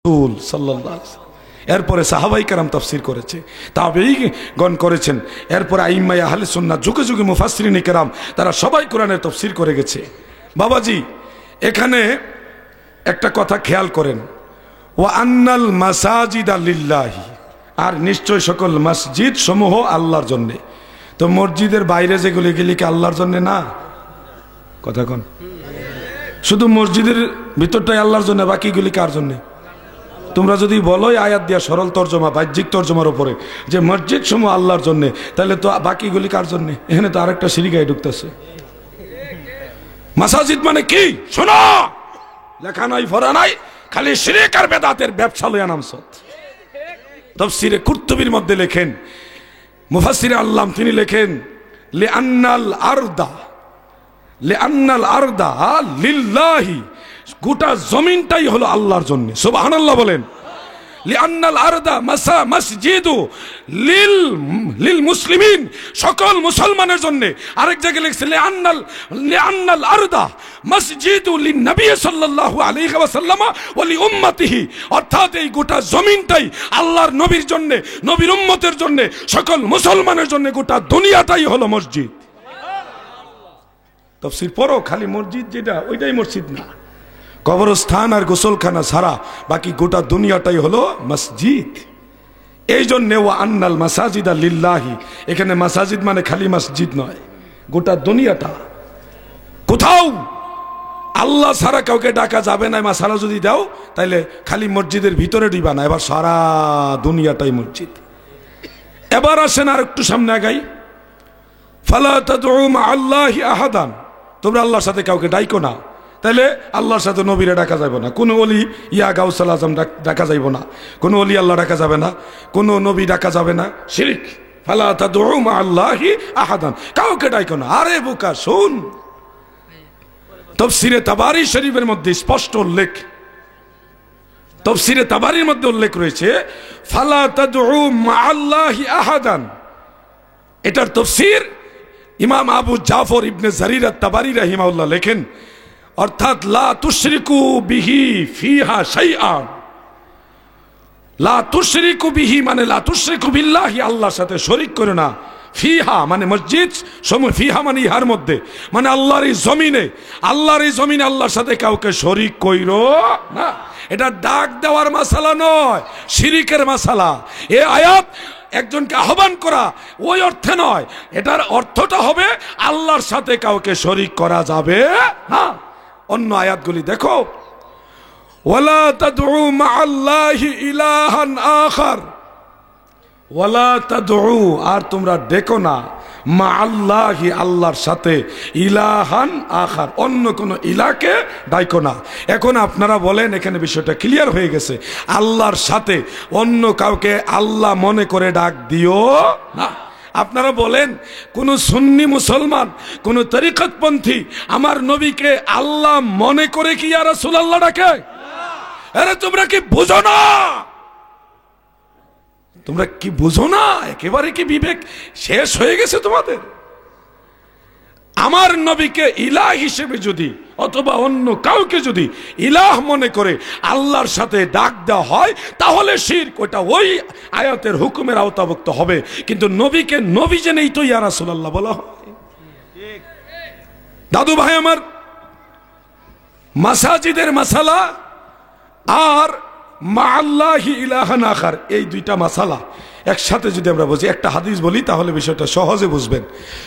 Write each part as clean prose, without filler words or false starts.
রাসূল সাল্লাল্লাহু আলাইহি ওয়াসাল্লাম। এরপরে সাহাবাই কেরাম তাফসীর করেছে, তাবেঈগণ করেছেন, এরপরে আইম্মায়ে আহলে সুন্নাহ যুগে যুগে মুফাসসিরিন কেরাম তারা সবাই কোরআনের তাফসীর করে গেছে। বাবাজি এখানে একটা কথা খেয়াল করেন, ওয়া আন্নাল মাসাজিদা লিল্লাহি, আর নিশ্চয় সকল মসজিদ সমূহ আল্লাহর জন্য। তো মসজিদের বাইরে যেগুলি গেলি কি আল্লাহর জন্য না? কথা কোন? শুধু মসজিদের ভিতরটাই আল্লাহর জন্য, বাকিগুলি কার জন্য? তোমরা যদি বলো আয়াত দিয়া সরল তর্জমা বাহ্যিক তর্জমার উপরে যে মসজিদ সমূহ আল্লাহর জন্য, তাহলে তো বাকিগুলি কার জন্য? এখানে তো আরেকটা শিরিকায় ঢুকতেছে। মাসাজিদ মানে কি? শোনো, লেখা নাই পড়া নাই, খালি শিরিক আর বেদাতের ব্যবসা লইয়া নামছো। তাফসীরে কুরতুবীর মধ্যে লেখেন মুফাসসির আল্লাম, তিনি লেখেন লিআন্নাল আরদা লিল্লাহি, গোটা জমিনটাই হলো আল্লাহর জন্য। সুবহানাল্লাহ বলেন। লিআন্নাল আরদা মাসজিদু লিল মুসলিমিন, সকল মুসলমানের জন্য। আরেক জায়গায় লিখছে লিআন্নাল আরদা মাসজিদু লিন নবী সাল্লাল্লাহু আলাইহি ওয়াসাল্লাম ওয়া লি উম্মতিহি, অর্থাৎ এই গোটা জমিনটাই আল্লাহর নবীর জন্য, নবীর উম্মতের জন্য, সকল মুসলমানের জন্য, গোটা দুনিয়াটাই হলো মসজিদ। তাফসীর পড়ো, খালি মসজিদ যেটা ওইটাই মসজিদ না, কবরস্থান আর গোসলখানা ছাড়া বাকি গোটা দুনিয়াটাই হলো মসজিদ। এই জন্য ওয়া আন্নাল মাসাজিদা লিল্লাহি, এখানে মাসাজিদ মানে খালি মসজিদ নয়, গোটা দুনিয়াটা। কোথাও আল্লাহ ছাড়া কাউকে ডাকা যাবে না, মাসালা যদি দাও তাইলে খালি মসজিদের ভিতরে দিবা না, এবার সারা দুনিয়াটাই মসজিদ। এবার আসেন আর একটু সামনে আগাই, ফালা তাদউ মা আল্লাহি আহাদান, তোমরা আল্লাহর সাথে কাউকে ডাইকো না। তাহলে আল্লাহর সাথে নবীরে ডাকা যাবে না, কোনো অলি ইয়া গাউসুল আজম ডাকা যাইব না, কোনো অলি আল্লাহ ডাকা যাবে না, কোনো নবী ডাকা যাবে না, শিরক। ফালা তাদউ মা আল্লাহি আহাদান, কাউকে ডাইকো না। আরে বোকা শুন, তাফসীরে তাবারী শরীফের মধ্যে স্পষ্ট উল্লেখ, তাফসীরে তাবারীর মধ্যে উল্লেখ রয়েছে ফালা তাদউ মা আল্লাহি আহাদান। এটার তাফসীর ইমাম আবু জাফর ইবনে জারির আত-তাবারী রাহিমাহুল্লাহ লেখেন, অর্থাৎ লা তুশরিকু বিহি ফিহা শাইআন। লা তুশরিকু বিহি মানে লা তুশরিকু বিল্লাহি, আল্লাহর সাথে শরীক করো না। ফিহা মানে মসজিদ সমূহ, ফিহা মানে ইহার মধ্যে, মানে আল্লাহর এই জমিনে, আল্লাহর এই জমিনে আল্লাহর সাথে কাউকে শরীক কইরো না। এটা ডাক দেওয়ার মাসালা নয়, শিরিকের মাসালা। এই আয়াত একজনকে আহ্বান করা ওই অর্থে নয়, এটার অর্থটা হবে আল্লাহর সাথে কাউকে শরীক করা যাবে না। অন্য আয়াতগুলি দেখো, ওয়ালা তাদউ মা'আল্লাহি ইলাহান আখার, ওয়ালা তাদউ, আর তোমরা ডেকো না, মা'আল্লাহি, আল্লাহর সাথে, ইলাহান আখার, অন্য কোন ইলাকে ডাইকো না। এখন আপনারা বলেন, এখানে বিষয়টা ক্লিয়ার হয়ে গেছে, আল্লাহর সাথে অন্য কাউকে আল্লাহ মনে করে ডাক দিও না। আপনারা বলেন, কোন সুন্নি মুসলমান, কোন তরিকতপন্থী আমার নবীকে আল্লাহ মনে করে কি ইয়া রাসূলুল্লাহ ডাকে? আরে তোমরা কি বুঝো না? তোমরা কি বুঝো না? একেবারে কি বিবেক শেষ হয়ে গেছে তোমাদের? আমার নবীকে ইলাহ হিসেবে যদি অথবা অন্য কাউকে যদি ইলাহ মনে করে আল্লাহর সাথে ডাক দেওয়া হয়, তাহলে শিরক, ওটা ওই আয়াতের হুকুমের আওতাভুক্ত হবে। কিন্তু নবীকে নবী জেনেই তো ইয়া রাসূলুল্লাহ বলা হয়। দাদু ভাই আমার, মাসাজিদের মাসালা আর মা'আল্লাহি ইলাহান আখার, এই দুইটা মাসালা একসাথে যদি আমরা বুঝি, একটা হাদিস বলি তাহলে বিষয়টা সহজে বুঝবেন।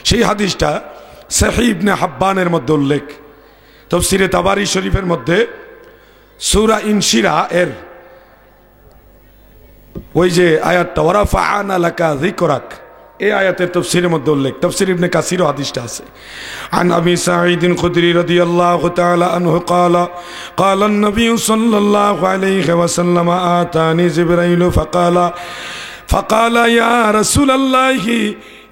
সেই হাদিসটা সহিহ ইবনে হাব্বানের মধ্যে উল্লেখ, তাফসীরে তাবারী শরীফের মধ্যে সূরা ইনশিরা এর ওই যে আয়াতটা, ওয়ারাফা'না লাকা যিকরাক, এই আয়াতের তাফসীরের মধ্যে উল্লেখ, তাফসীর ইবনে কাসিরও হাদিসটা আছে। আন আবি সাঈদ খুদরি রাদিয়াল্লাহু তাআলা আনহু ক্বালা ক্বালা আন-নবী সাল্লাল্লাহু আলাইহি ওয়াসাল্লাম আতানি জিবরাইল ফাকালা ইয়া রাসূলাল্লাহি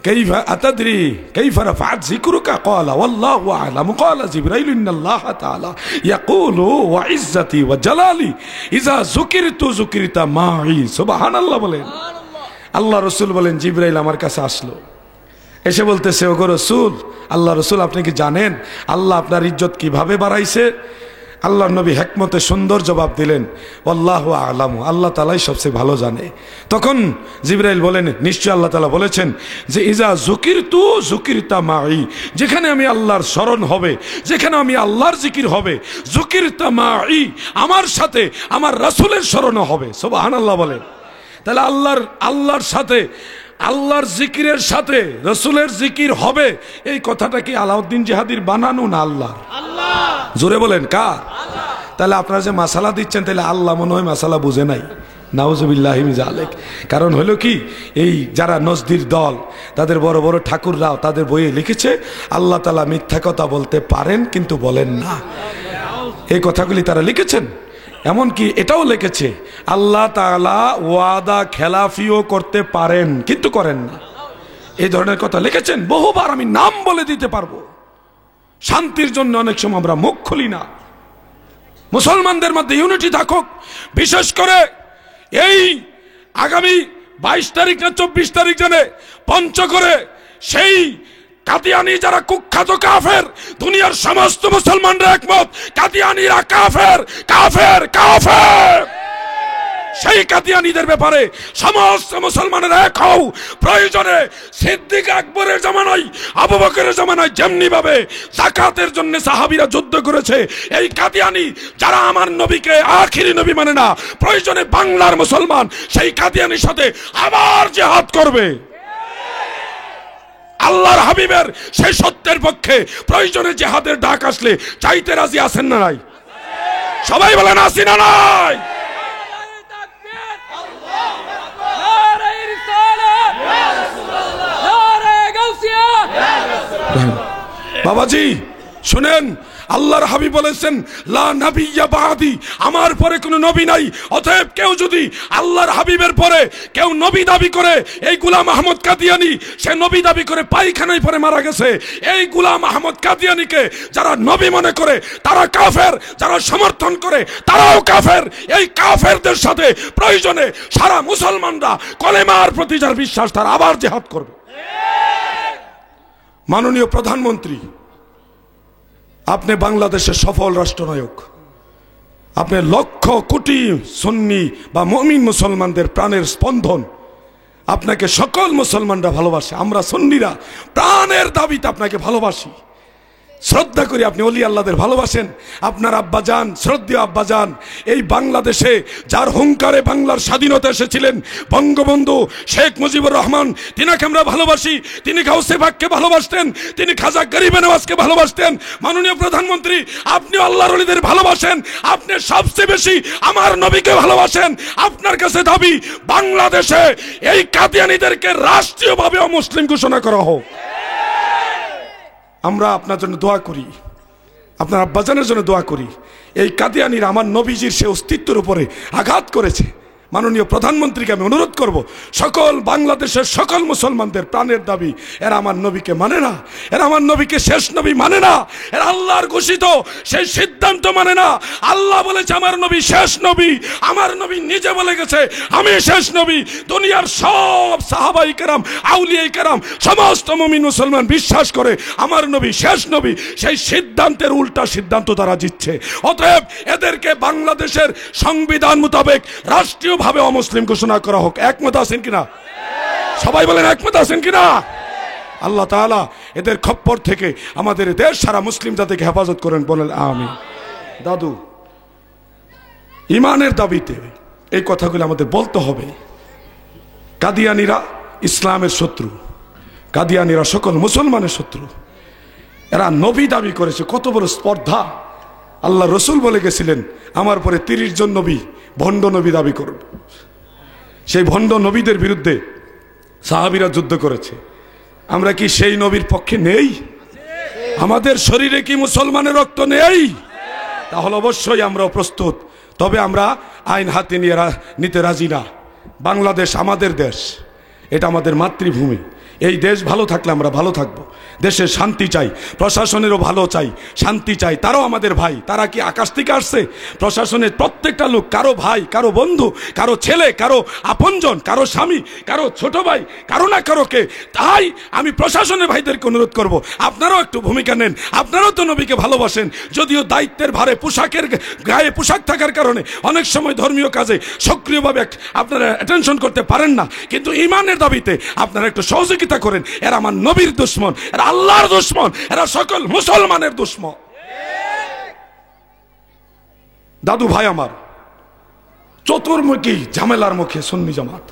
কাইফা আতাদরি কাইফা রাফা'ত যিকরুকা? ক্বালা ওয়াল্লাহু আ'লাম। ক্বালা জিবরাইল ইন্নাল্লাহা তাআলা ইয়াকুলু ওয়া ইজ্জতি ওয়া জালালি ইযা যুকিরতু যুকিরতা মা'i। সুবহানাল্লাহ বলেন। আল্লাহ রসুল বলেন, জিবরাইল আমার কাছে আসলো, এসে বলতেছে, ওগো রসুল, আল্লাহ রসুল আপনি কি জানেন আল্লাহ আপনার ইজ্জত কিভাবে বাড়াইছে? আল্লাহর নবী হিকমতে সুন্দর জবাব দিলেন, আল্লাহু আ'লামু, আল্লাহ তাআলাই সবচেয়ে ভালো জানে। তখন জিবরাইল বলেন, নিশ্চয় আল্লাহ তাআলা বলেছেন যে ইজা যুকিরতু যুকিরতা মাই, যেখানে আমি আল্লাহর স্মরণ হবে, যেখানে আমি আল্লাহর জিকির হবে, যুকিরতা মাই, আমার সাথে আমার রাসূলের স্মরণও হবে। সুবহানাল্লাহ বলেন। তাহলে আল্লাহর সাথে, আল্লাহর জিকিরের সাথে রাসূলের জিকির হবে, এই কথাটা কি আলাউদ্দিন জিহাদির বানানো না আল্লাহর? জোরে বলেন কার? তাহলে আপনারা যে মাসালা দিচ্ছেন, তাহলে আল্লাহ মনে হয় মাসালা বুঝে নাই। নাউজুবিল্লাহি মিন যালিক। কারণ হলো কি, এই যারা নজদির দল, তাদের বড় বড় ঠাকুররাও তাদের বইয়ে লিখেছে আল্লাহ তাআলা মিথ্যা কথা বলতে পারেন কিন্তু বলেন না। এই কথাগুলি তারা লিখেছেন। এমনকি এটাও লিখেছে আল্লাহ তাআলা ওয়াদা খেলাফিও করতে পারেন কিন্তু করেন না। এই ধরনের কথা লিখেছেন বহুবার, আমি নাম বলে দিতে পারবো। শান্তির জন্য অনেক সময় আমরা মুখ খুলি না। মুসলমানদের মধ্যে ইউনিটি থাকুক। বিশেষ করে এই আগামী 22 তারিখ না 24 তারিখ জানে পঞ্চগড়ে সেই কাদিয়ানি যারা কুখ্যাত কাফের, দুনিয়ার সমস্ত মুসলমানরা একমত কাদিয়ানিরা কাফের, কাফের, কাফের। সেই কাদিয়ানীদের ব্যাপারে সমস্ত মুসলমানেরা এক হও। প্রয়োজনে সিদ্দিক আকবরের জামানায়, আবু বকরের জামানায় যেমনি ভাবে যাকাতের জন্য সাহাবীরা যুদ্ধ করেছে, এই কাদিয়ানী যারা আমার নবীকে আখিরি নবী মানে না, প্রয়োজনে বাংলার মুসলমান সেই কাদিয়ানির সাথে আবার জিহাদ করবে। আল্লাহর হাবিবের সেই সত্যের পক্ষে প্রয়োজনে জিহাদের ডাক আসলে চাইতে রাজি আছেন না নাই? সবাই বলেন আছি না নাই? বাবাজি শুনেন, আল্লাহর হাবিব বলেছেন লা নাবিয়্যা বাদি, আমার পরে কোনো নবী নাই। অতএব কেউ যদি আল্লাহর হাবিবের পরে কেউ নবী দাবি করে, এই গোলাম আহমদ কাদিয়ানী সে নবী দাবি করে পায়খানায় পরে মারা গেছে। এই গোলাম আহমদ কাদিয়ানীকে যারা নবী মনে করে তারা কাফের, যারা সমর্থন করে তারাও কাফের। এই কাফেরদের সাথে প্রয়োজনে সারা মুসলমানরা কলেমার প্রতি যার বিশ্বাস তার আবার জিহাদ করবে। মাননীয় প্রধানমন্ত্রী, আপনি বাংলাদেশের সফল রাষ্ট্রনায়ক, আপনি লক্ষ কোটি সুন্নি বা মুমিন মুসলমানদের প্রাণের স্পন্দন। আপনাকে সকল মুসলমানরা ভালোবাসে। আমরা সুন্নিরা প্রাণের দাবিতে আপনাকে ভালোবাসি, শ্রদ্ধা করি। আপনি ওলি আল্লাহদের ভালোবাসেন। আপনার আব্বাজান, শ্রদ্ধেয় আব্বাজান, এই বাংলাদেশে যার হুঙ্কারে বাংলার স্বাধীনতা এসেছিলেন, বঙ্গবন্ধু শেখ মুজিবুর রহমান, তিনাকে আমরা ভালোবাসি। তিনি গাউসে পাককে ভালোবাসতেন, তিনি খাজা গরিবে নওয়াজকে ভালোবাসতেন। মাননীয় প্রধানমন্ত্রী, আপনি আল্লাহর ওলিদের ভালোবাসেন, আপনি সবচেয়ে বেশি আমার নবীকে ভালোবাসেন। আপনার কাছে দাবি বাংলাদেশে এই কাদিয়ানীদেরকে রাষ্ট্রীয়ভাবে অমুসলিম ঘোষণা করা হোক। আমরা আপনার জন্য দোয়া করি, আপনার আব্বাজানের জন্য দোয়া করি। এই কাদিয়ানীরা আমার নবীজির সে অস্তিত্বের উপরে আঘাত করেছে। মাননীয় প্রধানমন্ত্রীকে আমি অনুরোধ করব, সকল বাংলাদেশের সকল মুসলমানদের প্রাণের দাবি, এরা আমার নবীকে মানে না, এরা আমার নবীকে শেষ নবী মানে না, এরা আল্লাহর ঘোষিত সেই সিদ্ধান্ত মানে না। আল্লাহ বলেছে আমার নবী শেষ নবী, আমার নবী নিজে বলে গেছে আমি শেষ নবী। দুনিয়ার সব সাহাবায়ে কেরাম, আউলিয়ায়ে কেরাম, সমস্ত মুমিন মুসলমান বিশ্বাস করে আমার নবী শেষ নবী। সেই সিদ্ধান্তের উল্টা সিদ্ধান্ত তারা দিচ্ছে। অতএব এদেরকে বাংলাদেশের সংবিধান মোতাবেক রাষ্ট্রীয় ভাবে অমুসলিম ঘোষণা করা হোক। একমত আছেন কিনা? সবাই বলেন একমত আছেন কিনা? আল্লাহ তাআলা এদের খপ্পর থেকে আমাদের দেশ সারা মুসলিম জাতিকে হেফাজত করেন, বলেন আমিন। দাদু, ইমানের দাবিতে এই কথাগুলো আমাদের বলতে হবে। কাদিয়ানীরা ইসলামের শত্রু, কাদিয়ানীরা সকল মুসলমানের শত্রু। এরা নবী দাবি করেছে, কত বড় স্পর্ধা! আল্লাহ রসুল বলে গেছিলেন আমার পরে 30 জন নবী ভণ্ড নবী দাবি করবে। সেই ভণ্ড নবীদের বিরুদ্ধে সাহাবীরা যুদ্ধ করেছে। আমরা কি সেই নবীর পক্ষে নেই? আমাদের শরীরে কি মুসলমানের রক্ত নেই? তাহলে অবশ্যই আমরাও প্রস্তুত। তবে আমরা আইন হাতে নিতে রাজি না। বাংলাদেশ আমাদের দেশ, এটা আমাদের মাতৃভূমি। এই দেশ ভালো থাকলে আমরা ভালো থাকবো। দেশে শান্তি চাই, প্রশাসনেরও ভালো চাই, শান্তি চাই। তারাও আমাদের ভাই। তারা কি আকাশ থেকে আসছে? প্রশাসনের প্রত্যেকটা লোক কারো ভাই, কারো বন্ধু, কারো ছেলে, কারো আপনজন, কারো স্বামী, কারো ছোট ভাই, কারো না কারোকে। তাই আমি প্রশাসনের ভাইদেরকে অনুরোধ করব, আপনারাও একটু ভূমিকা নেন। আপনারাও তো নবীকে ভালোবাসেন, যদিও দায়িত্বের ভারে পোশাকের গায়ে পোশাক থাকার কারণে অনেক সময় ধর্মীয় কাজে সক্রিয়ভাবে আপনারা অ্যাটেনশন করতে পারেন না, কিন্তু ইমানের দাবিতে আপনারা একটু সহযোগিতা করেন। এরা আমার নবীর দুশমন, এরা আল্লাহর দুশমন, এরা সকল মুসলমানের দুশমন। দাদু ভাই আমার, চতুর্মুখী ঝামেলার মুখে সুন্নি জামাত,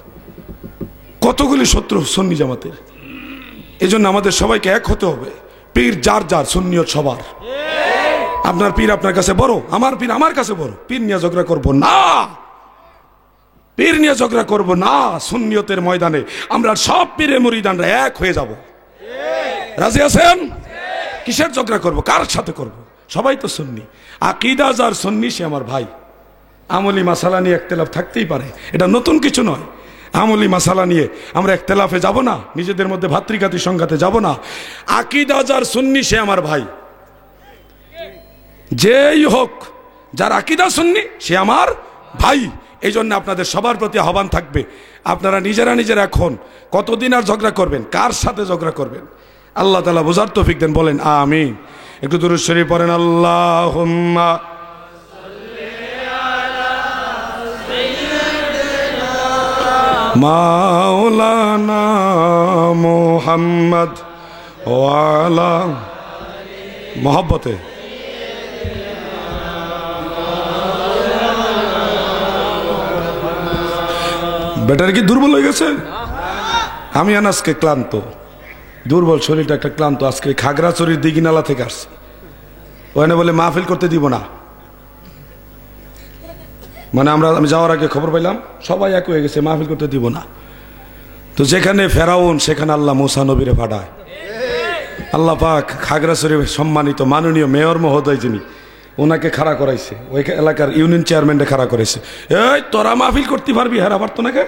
কতগুলি শত্রু সুন্নি জামাতের। এই জন্য আমাদের সবাইকে এক হতে হবে। পীর যার যার, সুন্নিয়ত সবার। আপনার পীর আপনার কাছে বড়, আমার পীর আমার কাছে বড়। পীর নিয়ে ঝগড়া করব না, পীর নিয়ে ঝগড়া করব না। সুন্নিয়তের ময়দানে আমরা সব পীরে মুরিদানরা এক হয়ে যাব। রাজি আছেন? কিসের ঝগড়া করব, কার সাথে করব? সবাই তো সুন্নি। আকীদা যার সুন্নি সে আমার ভাই। আমলি মাসালা নিয়ে একতেলাফ থাকতেই পারে, এটা নতুন কিছু নয়। আমলি মাসালা নিয়ে আমরা একতেলাফে যাব না, নিজেদের মধ্যে ভাতৃঘাতী সংঘাতে যাব না। আকীদা যার সুন্নি সে আমার ভাই, যেই হোক, যার আকীদা সুন্নি সে আমার ভাই। এই জন্য আপনাদের সবার প্রতি আহ্বান থাকবে, আপনারা নিজেরা এখন কতদিন আর ঝগড়া করবেন, কার সাথে ঝগড়া করবেন? আল্লাহ তাআলা বুঝার তৌফিক দেন, বলেন আমিন। একটু দুরূদ শরীফ পড়েন, আল্লাহুম্মা মাওলানা মুহাম্মদ ওয়া আলা মহব্বতে। ব্যাটারি কি দুর্বল হয়ে গেছে? আমি আজকে ক্লান্ত, দুর্বল শরীরটা একটা ক্লান্ত। আজকে খাগড়াছড়ির দিঘিনালা থেকে আসছি, ওখানে বলে মাহফিল করতে দিব না। মানে আমি যাওয়ার আগে খবর পাইলাম সবাই এক হয়ে গেছে, মাহফিল করতে দিব না। তো যেখানে ফেরাউন সেখানে আল্লাহ মুসা নবীরে পাঠায়। আল্লাহ পাক খাগড়াছড়ির সম্মানিত মাননীয় মেয়র মহোদয় যিনি, ওনাকে খাড়া করাইছে, ওই এলাকার ইউনিয়ন চেয়ারম্যানকে খাড়া করাইছে। এই তোরা মাহফিল করতে পারবি? হ্যাঁ পারতো নাকি?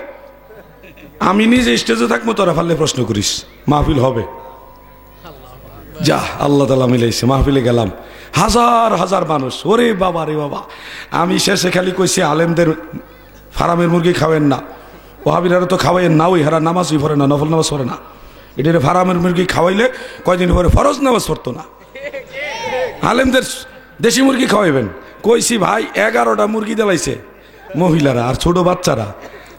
আমি নিজে স্টেজে থাকবো, তোরা পারলে প্রশ্ন করিস, মাহফিল হবে? যা, আল্লাহ তাআলা মিলাইছে। মাহফিলে গেলাম, হাজার হাজার মানুষ। ওরে বাবা রে বাবা, আমি শেষে খালি কইছি আলেমদের ফার্মের মুরগি খাওয়েন না, ওহাবিরারও তো খাওয়াইয়েন না, ওই হারা নামাজই পড়ে না, নফল নামাজ পড়ে না। এটা ফার্মের মুরগি খাওয়াইলে কয়দিন পরে ফরজ নামাজ পড়তো না। আলেমদের দেশি মুরগি খাওয়াইবেন? কইছি ভাই 11টা মুরগি দেলাইছে মহিলারা আর ছোট বাচ্চারা।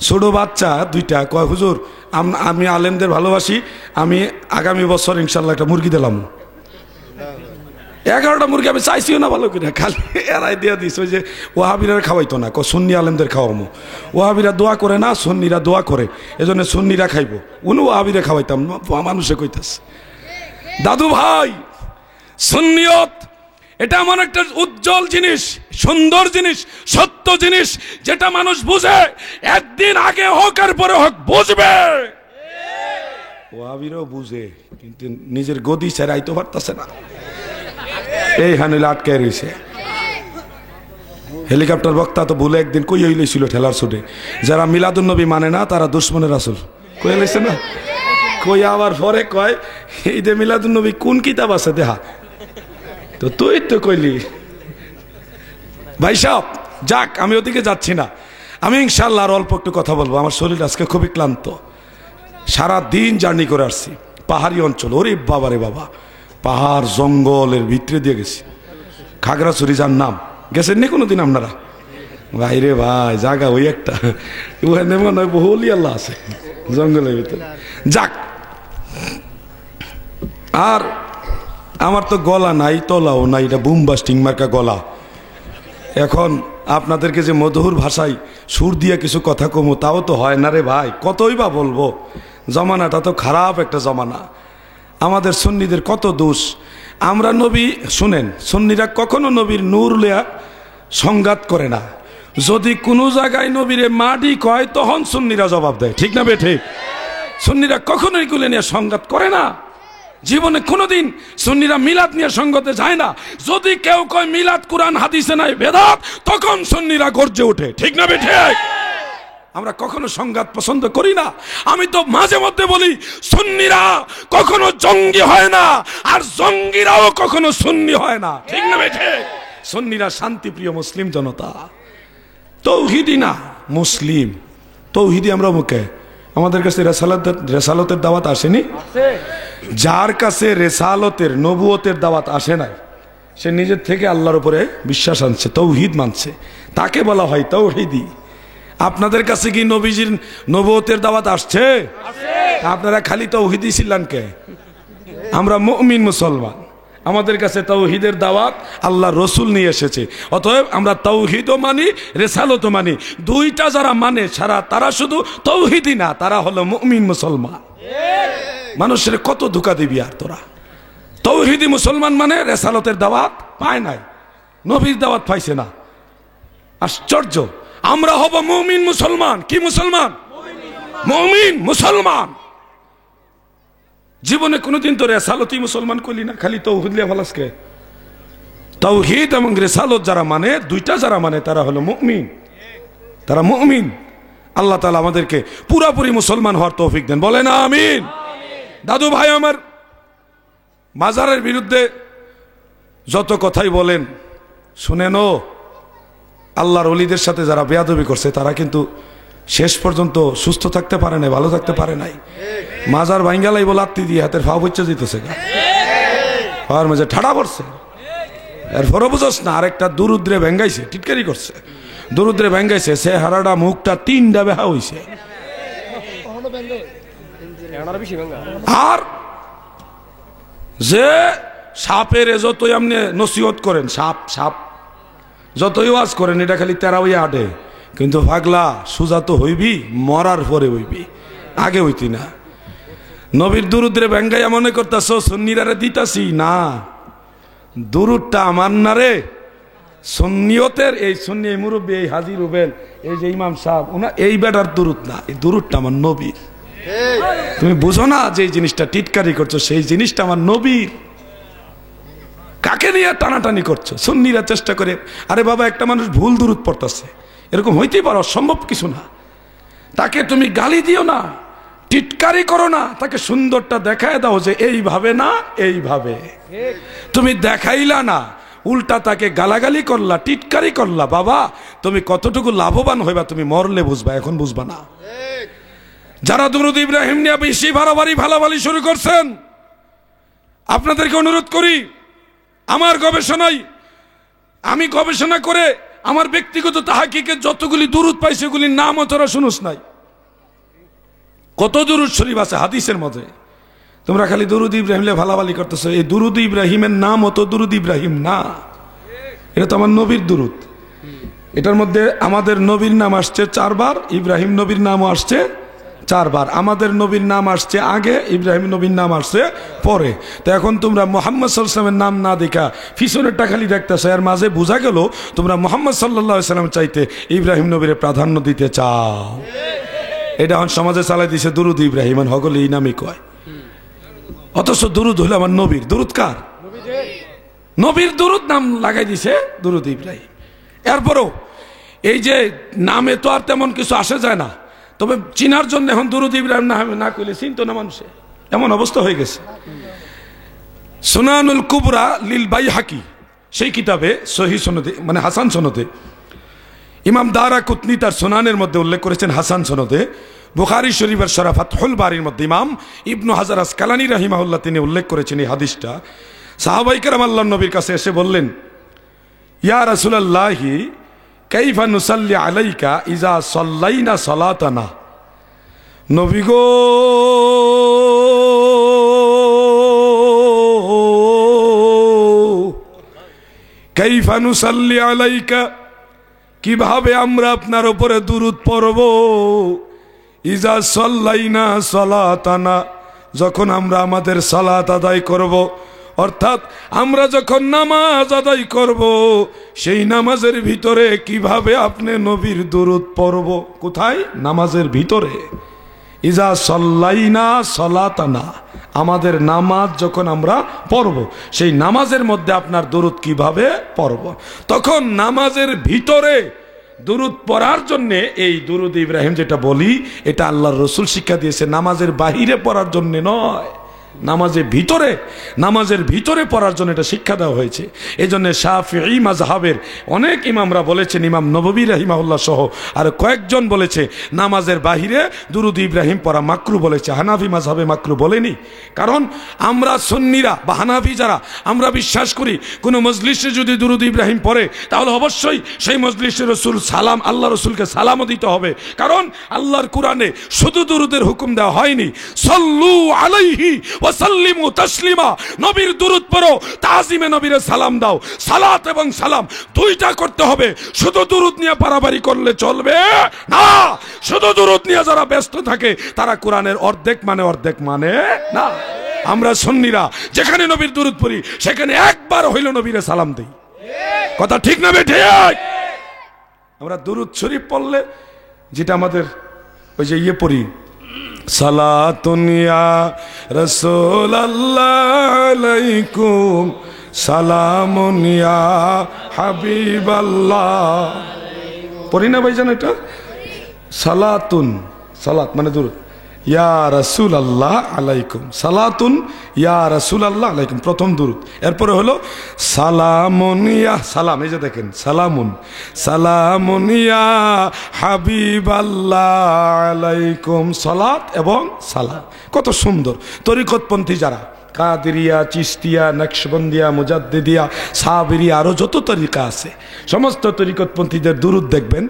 ছোট বাচ্চা দুইটা কয় হুজুর আমি আলেমদের ভালোবাসি, আমি আগামী বছর ইনশাল্লাহ একটা মুরগি দিলাম। 11টা মুরগি আমি চাইছিও না ভালো করে, খালি এরাই দিয়ে দিস। ওই যে ওহাবিরা খাওয়াইতো না, সুন্নি আলেমদের খাওয়ামো। ওহাবিরা দোয়া করে না, সুন্নিরা দোয়া করে, এজন্য সুন্নিরা খাইবো। উনি ওহাবিরা খাওয়াইতাম, মানুষে কইতাছে। দাদু ভাই, সুন্নিয়ত এটা এমন একটা উজ্জ্বল জিনিস, সুন্দর জিনিস, সত্য জিনিস, যেটা মানুষ বুঝে। একদিন আগে হোক আর পরে হোক বুঝবে। ওহাবিরাও বুঝে, কিন্তু নিজের গদি ছেড়ে আইতে পারতেছে না, এই হানিলে আটকে রয়েছে। হেলিকপ্টার বক্তা তো ভুলে একদিন কই হইলেছিল ঠেলার ছুটে, যারা মিলাদুন নবী মানে না তারা দুশ্মনের রাসূল কই হইলেছে না। কই আবার পরে কয় এই যে মিলাদুন নবী কোন কিতাব আছে দেখা, তো তুই তো কইলি। ভাই সাহেব, যাক, আমি ওদিকে যাচ্ছি না। আমি ইনশাআল্লাহ আর অল্প একটু কথা বলবো। আমার শরীর আজকে খুবই ক্লান্ত, সারা দিন জার্নি করে আসছি, পাহাড়ি অঞ্চল। ওরে বাবা রে বাবা, পাহাড় জঙ্গলের ভিতরে দিয়ে গেছি। খাগড়াছড়ি যার নাম গেছেন নি কোনোদিন আপনারা? ভাই রে ভাই, জায়গা ওই একটা, ওখানে মনে হয় বহু অলি আল্লাহ আছে জঙ্গলের ভিতরে। যাক, আর আমার তো গলা নাই, তলাও নাই, এটা বুম বাস্টিং মার্কা গলা। এখন আপনাদেরকে যে মধুর ভাষায় সুর দিয়ে কিছু কথা কমো, তাও তো হয় না রে ভাই, কতই বা বলবো। জমানাটা তো খারাপ একটা জমানা। আমাদের সুন্নিদের কত দোষ। আমরা নবী, শুনেন, সুন্নিরা কখনো নবীর নূর লিয়া সংঘাত করে না। যদি কোনো জায়গায় নবীরে মাটি কয়, তখন সুন্নিরা জবাব দেয়, ঠিক না বে ঠিক? সুন্নিরা কখনো এগুলো নিয়ে সংঘাত করে না। জীবনে কোনোদিন সুন্নিরা মিলাদ নিয়ে সঙ্গতে যায় না। যদি কেউ কয় মিলাদ কোরআন হাদিসে নাই বেদাত, তখন সুন্নিরা গর্জে ওঠে, ঠিক না বে ঠিক? আমরা কখনো সংঘাত পছন্দ করি না। আমি তো মাঝে মধ্যে বলি, সুন্নিরা কখনো জঙ্গি হয় না, আর জঙ্গিরাও কখনো সুন্নি হয় না, ঠিক না বেঠে? সুন্নিরা শান্তিপ্রিয় মুসলিম জনতা, তৌহিদি না মুসলিম। তৌহিদি আমরা মুখে, আমাদের কাছে রেসালতের দাওয়াত আসেনি। যার কাছে রেসালতের নবুয়তের দাওয়াত আসে নাই, সে নিজের থেকে আল্লাহর উপরে বিশ্বাস আনছে, তৌহিদ মানছে, তাকে বলা হয় তৌহিদি। আপনাদের কাছে কি নবীজির নবুয়তের দাওয়াত আসছে? আপনারা খালি তৌহিদি ছিলেন কে? আমরা মুমিন মুসলমান, আমাদের কাছে তাওহীদের দাওয়াত আল্লাহ রসুল নিয়ে এসেছে। অতএব আমরা তাওহীদও মানি, রেসালতও মানি। দুইটা যারা মানে সারা, তারা শুধু তাওহীদি না, তারা হলো মুমিন মুসলমান। মানুষের কত ধোঁকা দিবি আর তোরা? তাওহীদি মুসলমান মানে রেসালতের দাওয়াত পায় নাই, নবীর দাওয়াত পাইছে না। আশ্চর্য! আমরা হব মুমিন মুসলমান। কি মুসলমান? মুমিন মুসলমান। জীবনে কোনোদিন তো রেসালতি মুসলমান করলি না, খালি তৌহিদ লিয়া ফলাসকে। তৌহিদ এবং রেসালত যারা মানে, দুইটা যারা মানে, তারা হলো মুমিন, তারা মুমিন। আল্লাহ তাআলা আমাদেরকে পুরাপুরি মুসলমান হওয়ার তৌফিক দেন, বলেন আমিন। দাদু ভাই আমার, মাজারের বিরুদ্ধে যত কথাই বলেন শুনেন, আল্লাহর ওলিদের সাথে যারা বেয়াদবি করছে তারা কিন্তু শেষ পর্যন্ত সুস্থ থাকতে পারে নাই, ভালো থাকতে পারে নাই। মাজার ভাঙ্গালাই বলে আত্মি দিয়ে হাতের ফাও বচ্চা দিতেছে, আর মাঝে ঠাড়া পড়ছে। এরপরও বুঝোস না, আরেকটা দুরুদ্রে ভেঙ্গাইছে, টিটকারি করছে, দুরুদ্রে ভেঙ্গাইছে, সে হারাটা মুখটা তিনটা বেহা হইছে। আর যে সাপের যতই আপনি নসিহত করেন, সাপ সাপ যতই ওয়াজ করেন, এটা খালি তেরাওয়া আটে, কিন্তু পাগলা সুজা তো হইবি মরার পরে হইবি, আগে হইতি না। নবীর দুরুদ্রে ব্যাঙ্গাইয়া মনে করতেছ সুন্নিরারে দিতাছি না, দুরুদটা আমার না রে, সুন্নিয়তের এই সুন্নি, এই মুরব্বী, এই হাজি রুবেল, এই যে ইমাম সাহেব, ওনা এই বেটার দুরুদ না, এই দুরুদটা আমার নবীর। তুমি বুঝো না যে এই জিনিসটা টিটকারি করছো, সেই জিনিসটা আমার নবীর। কাকে নিয়ে টানাটানি করছো? সুন্নিরা চেষ্টা করে, আরে বাবা একটা মানুষ ভুল দুরুদ পড়তেছে, এরকম হইতেই পারো, অসম্ভব কিছু না। তাকে তুমি গালি দিও না, টিটকারি করো না, তাকে সুন্দরটা দেখায় দাও যে এইভাবে না এইভাবে। তুমি দেখাইলা না, উল্টা তাকে গালাগালি করলা, টিটকারি করলা, বাবা তুমি কতটুকু লাভবান হইবা তুমি মরলে বুঝবা, এখন বুঝবা না। যারা দুরূদ ইব্রাহিম নিয়ে বেশি বাড়াবাড়ি ভালাবালি শুরু করছেন, আপনাদেরকে অনুরোধ করি, আমার গবেষণায়, আমি গবেষণা করে আমার ব্যক্তিগত তাহাকিকে যতগুলি দুরূদ পাইছে, সেগুলির নামও তোরা শুনুস নাই। কত দুরূদ শরীফ আছে হাদিসের মধ্যে, তোমরা খালি দুরূদ ইব্রাহিম নিয়ে ভালাবালি করতেছো। এই দুরূদ ইব্রাহিমের নাম অত দুরূদ ইব্রাহিম না, এটা তো আমার নবীর দুরূদ। এটার মধ্যে আমাদের নবীর নাম আসছে 4 বার, ইব্রাহিম নবীর নামও আসছে 4 বার। আমাদের নবীর নাম আসছে আগে, ইব্রাহিম নবীর নাম আসছে পরে। তো এখন তোমরা মুহাম্মদ সাল্লাল্লাহু আলাইহি ওয়াসাল্লামের নাম না দেখা পিছনেরটা খালি দেখতেছো, এর মাঝে বোঝা গেল তোমরা মুহাম্মদ সাল্লাল্লাহু আলাইহি ওয়াসাল্লাম চাইতে ইব্রাহিম নবীর প্রাধান্য দিতে চাও। এটা এখন সমাজে চালাই দিছে দুরূদ ইব্রাহিম, হগলে এই নামই কয়। অথচ দুরূদ হলো আমার নবীর। দুরূদ কার? নবীর দুরূদ নাম লাগাই দিছে দুরূদ ইব্রাহিম। এরপরও এই যে নামে তো আর তেমন কিছু আসে যায় না, তবে চিনার জন্য এখন দুরূদ ইব্রাহিম না কইলে চিনতো না মানুষে, এমন অবস্থা হয়ে গেছে। সুনানুল কুবরা লিল বাইহাকি, সেই কিতাবে সহিহ সনদে, মানে হাসান সনদে, ইমাম দারাকুতনি তার সুনানের মধ্যে উল্লেখ করেছেন হাসান সনদে। বুখারী শরীফের শরহ ফাতহুল বারীর মধ্যে ইমাম ইবনু হাজার আসকালানী রাহিমাহুল্লাহ তিনি উল্লেখ করেছেন এই হাদিসটা। সাহাবায়ে কেরাম আল্লাহর নবীর কাছে এসে বললেন, ইয়া রাসূলুল্লাহি কাইফা নুসাল্লি আলাইকা ইজা সাল্লাইনা সালাতানা। নবী গো, কাইফা নুসাল্লি আলাইকা, কিভাবে আমরা আপনার উপরে দুরূদ পড়ব, ইজা সাল্লাইনা সালাতানা, যখন আমরা আমাদের সালাত আদায় করব, অর্থাৎ আমরা যখন নামাজ আদায় করব, সেই নামাজের ভিতরে কিভাবে আপনি নবীর দুরূদ পড়ব। কোথায়? নামাজের ভিতরে। ইজা সাল্লাইনা সালাতানা, আমাদের নামাজ যখন আমরা পড়ব, সেই নামাজের মধ্যে আপনার দুরূদ কিভাবে পড়ব। তখন নামাজের ভিতরে দুরুদ পড়ার জন্য এই দুরুদ ইব্রাহিম যেটা বলি এটা আল্লাহর রাসূল শিক্ষা দিয়েছে, নামাজের বাহিরে পড়ার জন্য নয়, নামাজের ভিতরে পড়ার জন্য এটা শিক্ষা দেওয়া হয়েছে। এই জন্য শাফিঈ মাযহাবের অনেক ইমামরা বলেছেন, ইমাম নববী রাহিমাহুল্লাহ সহ আর কয়েকজন বলেছে নামাজের বাহিরে দুরুদ ইব্রাহিম পড়া মাকরু বলেছে। হানাফি মাযহাবে মাকরু বলেনি, কারণ আমরা সুন্নিরা বা হানাফি যারা আমরা বিশ্বাস করি কোনো মজলিসে যদি দুরুদ ইব্রাহিম পড়ে তাহলে অবশ্যই সেই মজলিসের রাসূল সালাম, আল্লাহ রাসূলকে সালামও দিতে হবে, কারণ আল্লাহর কোরআনে শুধু দুরুদের হুকুম দেওয়া হয়নি, সাল্লু আলাইহি ওয়াসাল্লিমু তাসলিমা, নবীর দুরুদ পড়ো, তাজিমে নবীরে সালাম দাও। সালাত এবং সালাম দুইটা করতে হবে, শুধু দুরুদ নিয়ে পারাবারি করলে চলবে না। শুধু দুরুদ নিয়ে যারা ব্যস্ত থাকে তারা কোরআনের অর্ধেক মানে না। আমরা সুন্নিরা যেখানে নবীর দুরুদ পড়ি সেখানে একবার হইল নবীরে সালাম দেই, কথা ঠিক না বেঠিক? আমরা দুরুদ শরীফ পড়লে যেটা আমাদের ওই যে পড়ি, সালাতুন ইয়া রাসূলুল্লাহ আলাইকুম সালামুন ইয়া হাবিবাল্লাহ, পড়ি না ভাইজান? এটা সালাতুন, সালাত মানে দুরূদ, ইয়া রাসূলুল্লাহ আলাইকুম, সালাতুন ইয়া রাসূলুল্লাহ আলাইকুম প্রথম দুরূদ, এরপরে হলো সালামুন ইয়া, সালাম এই যে দেখেন সালামুন ইয়া হাবিবাল্লাহ আলাইকুম, সালাত এবং সালাম। কত সুন্দর। তরিকতপন্থী যারা কাদেরিয়া, চিশতিয়া, নকশবন্দিয়া, মুজাদ্দিদিয়া, সাবিরিয়া, আরো যত তরিকা আছে সমস্ত তরিকতপন্থীদের দুরূদ দেখবেন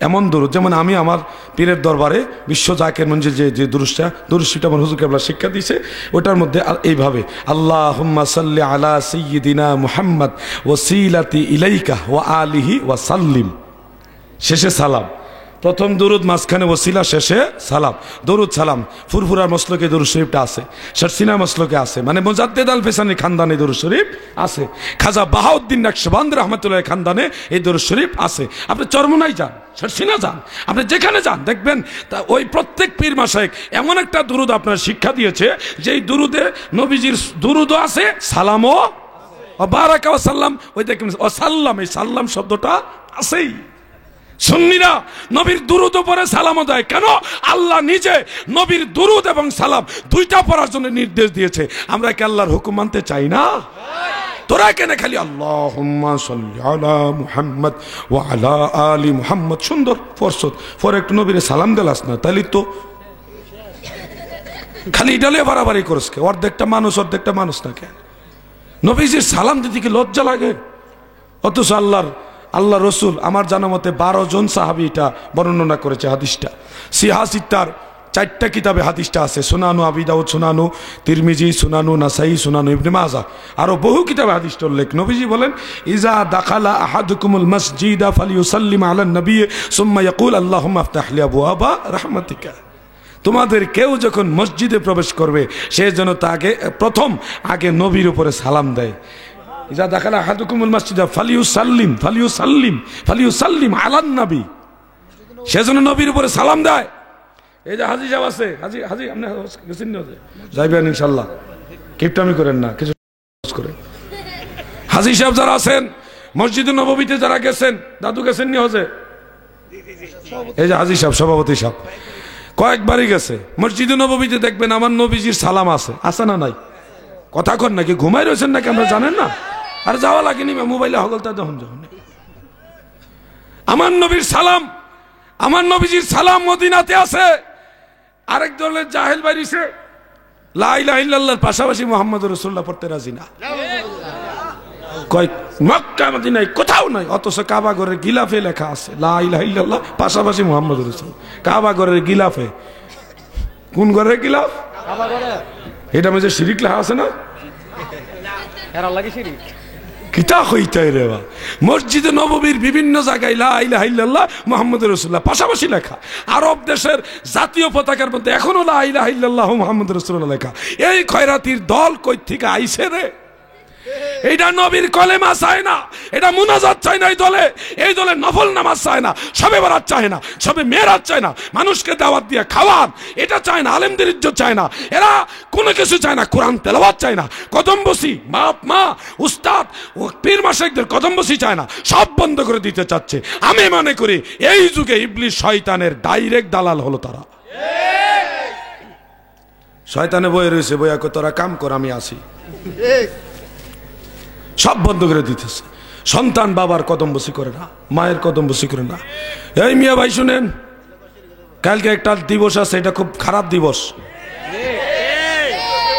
এমন দুরূদ, যেমন আমি আমার পীরের দরবারে বিশ্ব জাকির মঞ্জিল যে দুরূদটা আমার হুজুর কেবলা শিক্ষা দিয়েছে, ওটার মধ্যে এইভাবে আল্লাহুম্মা সাল্লি আলা সাইয়্যিদিনা মুহাম্মদ ওয়াসিলাতি ইলাইকা ওয়া আলিহি ওয়া সাল্লিম, শেষে সালাম, প্রথম দুরুদ, মাঝখানে ওসিলা, শেষে সালাম। দরুদ সালাম ফুরফুরার মসলকে দরুদ শরীফটা আছে, শারসিনা মসলকে আছে, মানে মুজাদ্দিদ আল ফেসানি খানদানে দরুদ শরীফ আছে, খাজা বাহাউদ্দিন নকশবন্দ রাহমাতুল্লাহ খানদানে এই দরুদ শরীফ আছে। আপনি চরমোনাই যান, শারসিনা যান, আপনি যেখানে যান দেখবেন তা ওই প্রত্যেক পীর মাশায়েখ এমন একটা দুরুদ আপনার শিক্ষা দিয়েছে যেই দুরুদে নবীজির দুরুদও আছে, সালামও বারাকা ওয়া সাল্লাম, ওই দেখবেন ও সাল্লাম, এই সাল্লাম শব্দটা আছেই। সুন্নিরা নবীর দুরুদ পরে সালামও দেয়, কেন? আল্লাহ নিজে নবীর দুরুদ এবং সালাম দুইটা পড়ার জন্য নির্দেশ দিয়েছে। আমরা কি আল্লাহর হুকুম মানতে চাই না? তোরা কেন খালি আল্লাহুম্মা সাল্লি আলা মুহাম্মদ ওয়া আলা আলি মুহাম্মদ সুন্দর ফরসত পরে একটু নবীরে সালাম দিলাস না, তাইলে তো খালি ডালে বাড়াবাড়ি করস কে? অর্ধেকটা মানুষ না কেন? নবীজির সালাম দিতে কি লজ্জা লাগে? অথচ আল্লাহ রসুল আমার জানা মতে 12 জন সাহাবী এটা বর্ণনা করেছে হাদিসটা। সিহাসিত্তার 4টা কিতাবে হাদিসটা আছে, সুনানু আবি দাউদ, সুনানু তিরমিজি, সুনানু নাসাই, সুনানু ইবনে মাজাহ, আরো বহু কিতাবে হাদিসটা উল্লেখ। নবীজি বলেন ইজা দাখালা আহাদুকুমুল মাসজিদা ফালিয়ুসাল্লিম আলান নবী সুম্মা ইয়াকুল আল্লাহুম্মা আফতাহ লি আবওয়াবা রাহমাতিকা, তোমাদের কেউ যখন মসজিদে প্রবেশ করবে সে যেন তাকে প্রথম আগে নবীর উপরে সালাম দেয়। ইজা দাখালা আহাদুকুমুল মাসজিদা ফালিয়ুসাল্লিম আলান নবী, সে যেন নবীর উপরে সালাম দেয়। এই যে হাজী সাহেব আছে, হাজী আপনি গেছেন না? যাইবেন ইনশাআল্লাহ, কিপটামি করেন না, কিছু করে। হাজী সাহেব যারা আছেন মসজিদে নববীতে যারা গেছেন, দাদু গেছেন নি হজে? এই যে হাজী সাহেব, সভাপতি সাহেব কয়েকবারই গেছে মসজিদে নববীতে, দেখবেন আমার নবীজির সালাম আছে না নাই? কথা কর নাকি ঘুমাই রয়েছেন নাকি আমরা জানেন না? আর যাওয়া লাগেনি মোবাইলে হগলতা যখন আমার নবীজির সালাম মদিনাতে আছে। আরেক দলের জাহেল বাইরিছে লা ইলাহা ইল্লাল্লাহর পাশাপাশি মুহাম্মদুর রাসূলুল্লাহ পড়তে রাজি না, কয় মক্কা মদিনায় কোথাও নাই, অথচ কাবা ঘরের গিলাফে লেখা আছে লা ইলাহা ইল্লাল্লাহ পাশাপাশি মুহাম্মদুর রাসূল। কাবা ঘরের গিলাফে, কোন ঘরের গিলাফ? কাবা ঘরে। এটা মধ্যে শিরিক লেখা আছে না? এর লাগি শিরিক কিতা হইতাই রে বা? মসজিদে নববীর বিভিন্ন জায়গায় লা ইলাহা ইল্লাল্লাহ মুহাম্মদুর রাসূলুল্লাহ পাশাপাশি লেখা। আরব দেশের জাতীয় পতাকার মধ্যে এখনো লা ইলাহা ইল্লাল্লাহ মুহাম্মদুর রাসূলুল্লাহ লেখা। এই খয়রাতির দল কই থেকে আইছে রে? এটা নবীর কলেমা চায় না, এটা মুনাজাত চায় না। এই দলে নফল নামাজ চায় না, সবে বরাত চায় না, সবে মেরাজ চায় না, মানুষকে দাওয়াত দিয়ে খাওয়ান এটা চায় না, আলেমদের ইজ্জত চায় না, এরা কোনো কিছু চায় না, কোরআন তেলাওয়াত চায় না, কদম বসি বাপ মা উস্তাদ ও পীর মাশায়েখদের কদম বসি চায় না, সব বন্ধ করে দিতে চাচ্ছে। আমি মনে করি এই যুগে ইবলিস শয়তানের ডাইরেক্ট দালাল হলো তারা। শয়তানে বয়ে রয়েছে, বইয়া কো তোরা কাম কর আমি আসি, সব বন্ধ করে দিতেছে। সন্তান বাবার কদম বসি করে না, মায়ের কদম বসি করে না। এই মিয়া ভাই শুনেন, কালকে একটা দিবস আছে, এটা খুব খারাপ দিবস।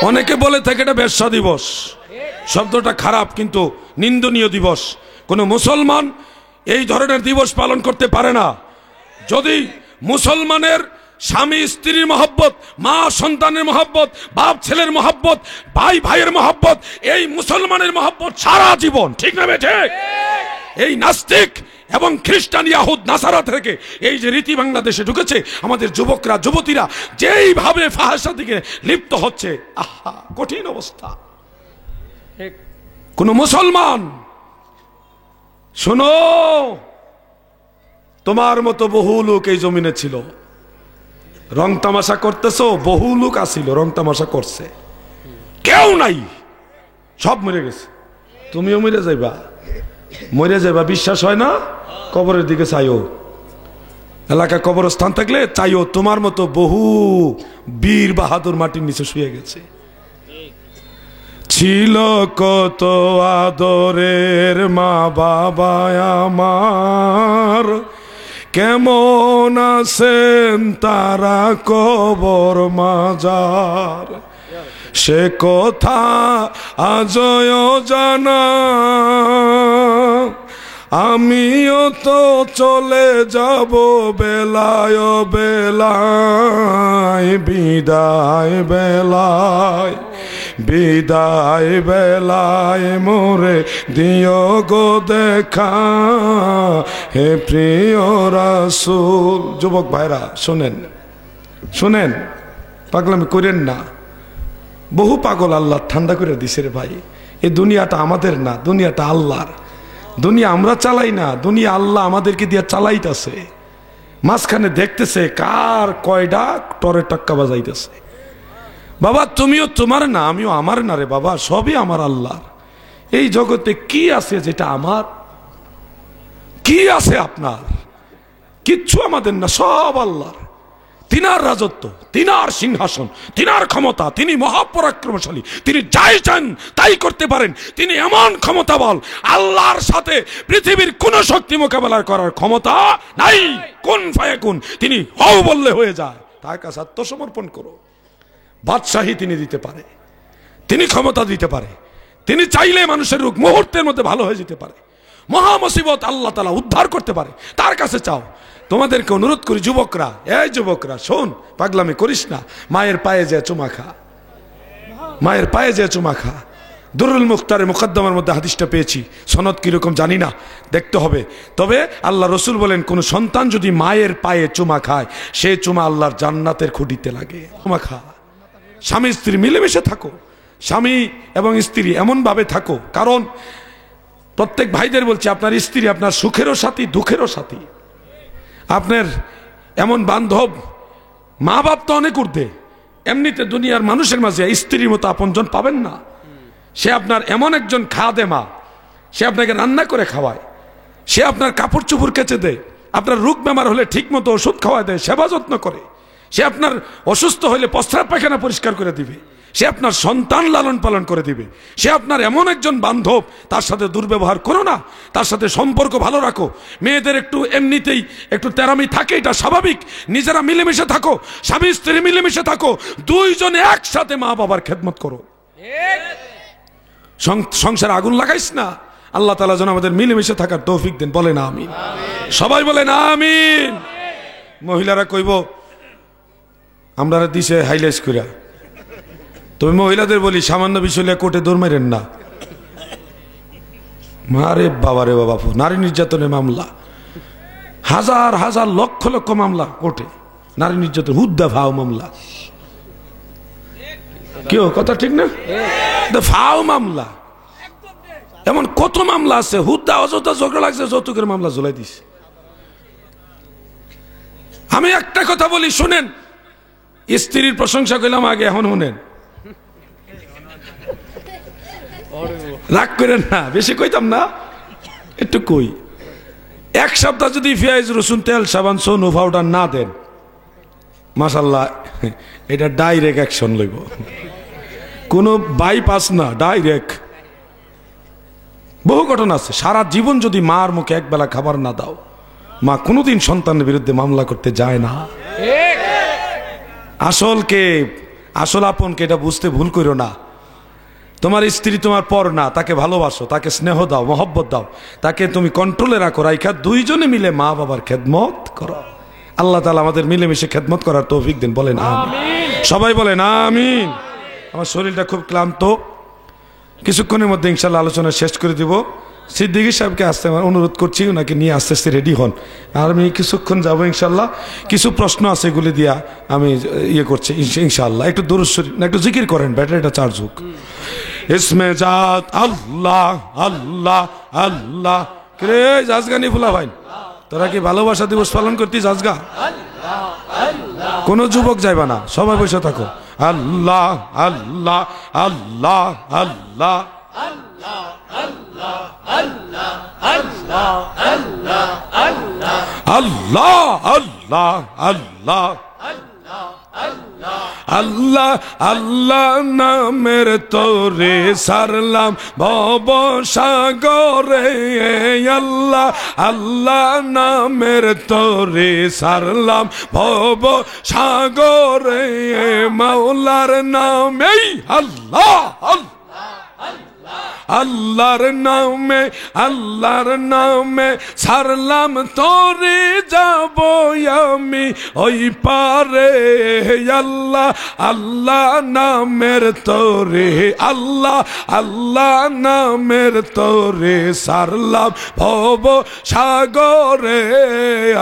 অনেকে বলে থাকে এটা বেশ্যা দিবস, শব্দটা খারাপ কিন্তু নিন্দনীয় দিবস। কোন মুসলমান এই ধরনের দিবস পালন করতে পারে না। যদি মুসলমানের স্বামী স্ত্রীর মহব্বত, মা সন্তানের মহব্বত, বাপ ছেলের মহব্বত, ভাই ভাইয়ের মহব্বত, এই মুসলমানের মহব্বত সারা জীবন, ঠিক না বেঠে? এই নাস্তিক এবং খ্রিস্টান ইয়াহুদ নাসারা থেকে এই যে রীতি বাংলাদেশে ঢুকেছে, আমাদের যুবকরা যুবতীরা যেইভাবে ফাহাশা দিকে লিপ্ত হচ্ছে, আহা কঠিন অবস্থা। কোন মুসলমান, শোনো, তোমার মতো বহু লোক এই জমিনে ছিল, রং তামাশা করতেছো, বহু লোক আসিল রং তামাশা করছে, কেউ নাই, সব মরে গেছে। তুমিও মরে যাইবা, মরে যাইবা, বিশ্বাস হয় না? কবরের দিকে চাইও, এলাকা কবরস্থান থাকলে চাইও তোমার মতো বহু বীর বাহাদুর মাটির নিচে শুয়ে গেছে। ছিল কত আদরের মা বাবা আমার, কেমন আছেন তারা কবর মাজার, সে কথা আজও জানা, আমিও তো চলে যাব বেলায় বেলায়, বিদায় বেলায়, বিদায় বেলায় মোরে দিও গো দেখা, হে প্রিয় রাসূল। যুবক ভাইরা শোনেন, শোনেন, পাগলামি করেন না। বহু পাগল আল্লাহ ঠান্ডা করে দিছে রে ভাই। এই দুনিয়াটা আমাদের না, দুনিয়াটা আল্লাহর। দুনিয়া আমরা চালাই না, দুনিয়া আল্লাহ আমাদেরকে দিয়ে চালাইতেছে। মাঝখানে দেখতেছে কার কয়টা টরে টাক্কা বাজাইতেছে। বাবা তুমিও তোমার না, আমিও আমার না রে বাবা, সবই আমার আল্লাহর। এই জগতে কি আছে যেটা আমার? কি আছে আপনার? কিচ্ছু আমাদের না, সব আল্লাহর। তিনার রাজত্ব, তিনার সিংহাসন, তিনার ক্ষমতা, তিনি মহাপরাক্রমশালী, তিনি যাই চান তাই করতে পারেন। তিনি এমন ক্ষমতা বল, আল্লাহর সাথে পৃথিবীর কোন শক্তি মোকাবেলা করার ক্ষমতা নাই। কোন ফায়াকুন, তিনি হও বললে হয়ে যায়। তার কাছে আত্মসমর্পণ করো। বাদশাহী তিনি দিতে পারে, তিনি ক্ষমতা দিতে পারে, তিনি চাইলে মানুষের রোগ মুহূর্তের মধ্যে ভালো হয়ে যেতে পারে। মহা মুসিবত আল্লাহ তাআলা উদ্ধার করতে পারে, তার কাছে চাও। তোমাদেরকে অনুরোধ করি যুবকরা, এই যুবকরা শোন, পাগলামি করিস না। মায়ের পায়ে যে চুমা খা, মায়ের পায়ে যে চুমা খা। দুরুল মুখতারের মুকদ্দমার মধ্যে হাদিসটা পেয়েছি, সনদ কিরকম জানি না, দেখতে হবে। তবে আল্লাহ রসুল বলেন, কোন সন্তান যদি মায়ের পায়ে চুমা খায়, সে চুমা আল্লাহর জান্নাতের খুঁটিতে লাগে। চুমা খা, স্বামী স্ত্রী মিলেমিশে থাকো, স্বামী এবং স্ত্রী এমন ভাবে থাকো। কারণ প্রত্যেক ভাইদের বলছি, আপনার স্ত্রী আপনার সুখেরও সাথী, দুঃখেরও সাথী। আপনার এমন বান্ধব, মা বাপ তো অনেক ঊর্ধ্বে, এমনিতে দুনিয়ার মানুষের মাঝে স্ত্রীর মতো আপনজন পাবেন না। সে আপনার এমন একজন খাদেমা, সে আপনাকে রান্না করে খাওয়ায়, সে আপনার কাপড় চোপড় কেচে দেয়, আপনার রোগ বেমার হলে ঠিক মতো ওষুধ খাওয়ায় দেয়, সেবা যত্ন করে, সে আপনার অসুস্থ হলে প্রস্রাব পায়খানা পরিষ্কার করে দিবে, সে আপনার সন্তান লালন পালন করে দিবে। সে আপনার এমন একজন বান্ধব, তার সাথে দুর্ব্যবহার করো না, তার সাথে সম্পর্ক ভালো রাখো। মেয়েদের একটু এমনিতেই একটু তেরামি থাকে, এটা স্বাভাবিক। নিজেরা মিলেমিশে থাকো, স্বামী স্ত্রী মিলেমিশে থাকো, দুইজনে একসাথে মা বাবার খেদমত করো। সংসারে আগুন লাগাইস না। আল্লাহ তাআলা যেন আমাদের মিলেমিশে থাকার তৌফিক দেন, বলেন আমিন। সবাই বলেন আমিন। মহিলারা কইব আমরা দিছে হাইলাইট কইরা, তবে মহিলাদের বলি সামান্য বিষয় কোর্টে দৌড় মারেন না। মারে বাবা রে বাবা, নারী নির্যাতনের মামলা হাজার হাজার লক্ষ লক্ষ মামলা কোর্টে, নারী নির্যাতন হুদ্দা ফাও মামলা। কেউ কথা ঠিক না, ফাও মামলা। এমন কত মামলা আছে, হুদ্দা অযথা ঝগড়া লাগছে, যৌতুকের মামলা ঝুলাই দিছে। আমি একটা কথা বলি শুনেন, স্ত্রীর প্রশংসা করলাম আগে, এখন শুনেন, রাগ করেন না, বেশি কইতাম না, একটু কই। এক সপ্তাহ যদি পেঁয়াজ রসুন তেল সাবান সোনু পাউডার না দেন, মাশাল্লাহ এটা ডাইরেক্ট অ্যাকশন লইব, কোনো বাইপাস না, ডাইরেক্ট। বহু ঘটনা আছে, সারা জীবন যদি মার মুখে একবেলা খাবার না দাও, মা কোনোদিন সন্তানের বিরুদ্ধে মামলা করতে যায় না। আসল আপনকে এটা বুঝতে ভুল করো না। তোমার স্ত্রী তোমার পর না, তাকে ভালোবাসো, তাকে স্নেহ দাও, মহব্বত দাও, তাকে তুমি কন্ট্রোলে রাখো, রাইখা দুইজনে মিলে মা বাবার খেদমত করো। আল্লাহ তাআলা আমাদের মিলেমিশে খেদমত করার তৌফিক দিন, বলেন আমিন। সবাই বলেন আমিন। আমার শরীরটা খুব ক্লান্ত, কিছুক্ষণের মধ্যে ইনশাআল্লাহ আলোচনা শেষ করে দিব। সিদ্দিকী সাহেবকে আসতে আমার অনুরোধ করছি, ওনাকে নিয়ে আস্তে আস্তে রেডি হন, আর আমি কিছুক্ষণ যাবো ইনশাআল্লাহ। কিছু প্রশ্ন আছে, এগুলি দিয়া আমি ইয়ে করছি ইনশাআল্লাহ। একটু দরুদ শরীফ না, একটু জিকির করেন, ব্যাটারিটা চার্জ হোক। ইসমে জাত আল্লাহ আল্লাহ আল্লাহ। রে জাজগানি ফুলা ভাই, তোরা কি ভালোবাসা দিবস পালন করতি? জাজগা কোন যুবক যাইবা না, সবাই বসে থাকো। আল্লাহ আল্লাহ আল্লাহ আল্লাহ আল্লাহ আল্লাহ আল্লাহ আল্লাহ আল্লাহ নামের তোরে সারলাম ভব সাগরে। আল্লাহ আল্লাহ নামের তোরে সারলাম ভব সাগরে। মাওলার নামে আল্লাহ আল্লাহ আল্লাহর নামে আল্লাহর নামে সারলাম তোরে যাব আমি ওই পারে। আল্লাহ আল্লাহ নামের তোরে আল্লাহ আল্লাহ নামের তোরে সারলাম ভব সাগরে।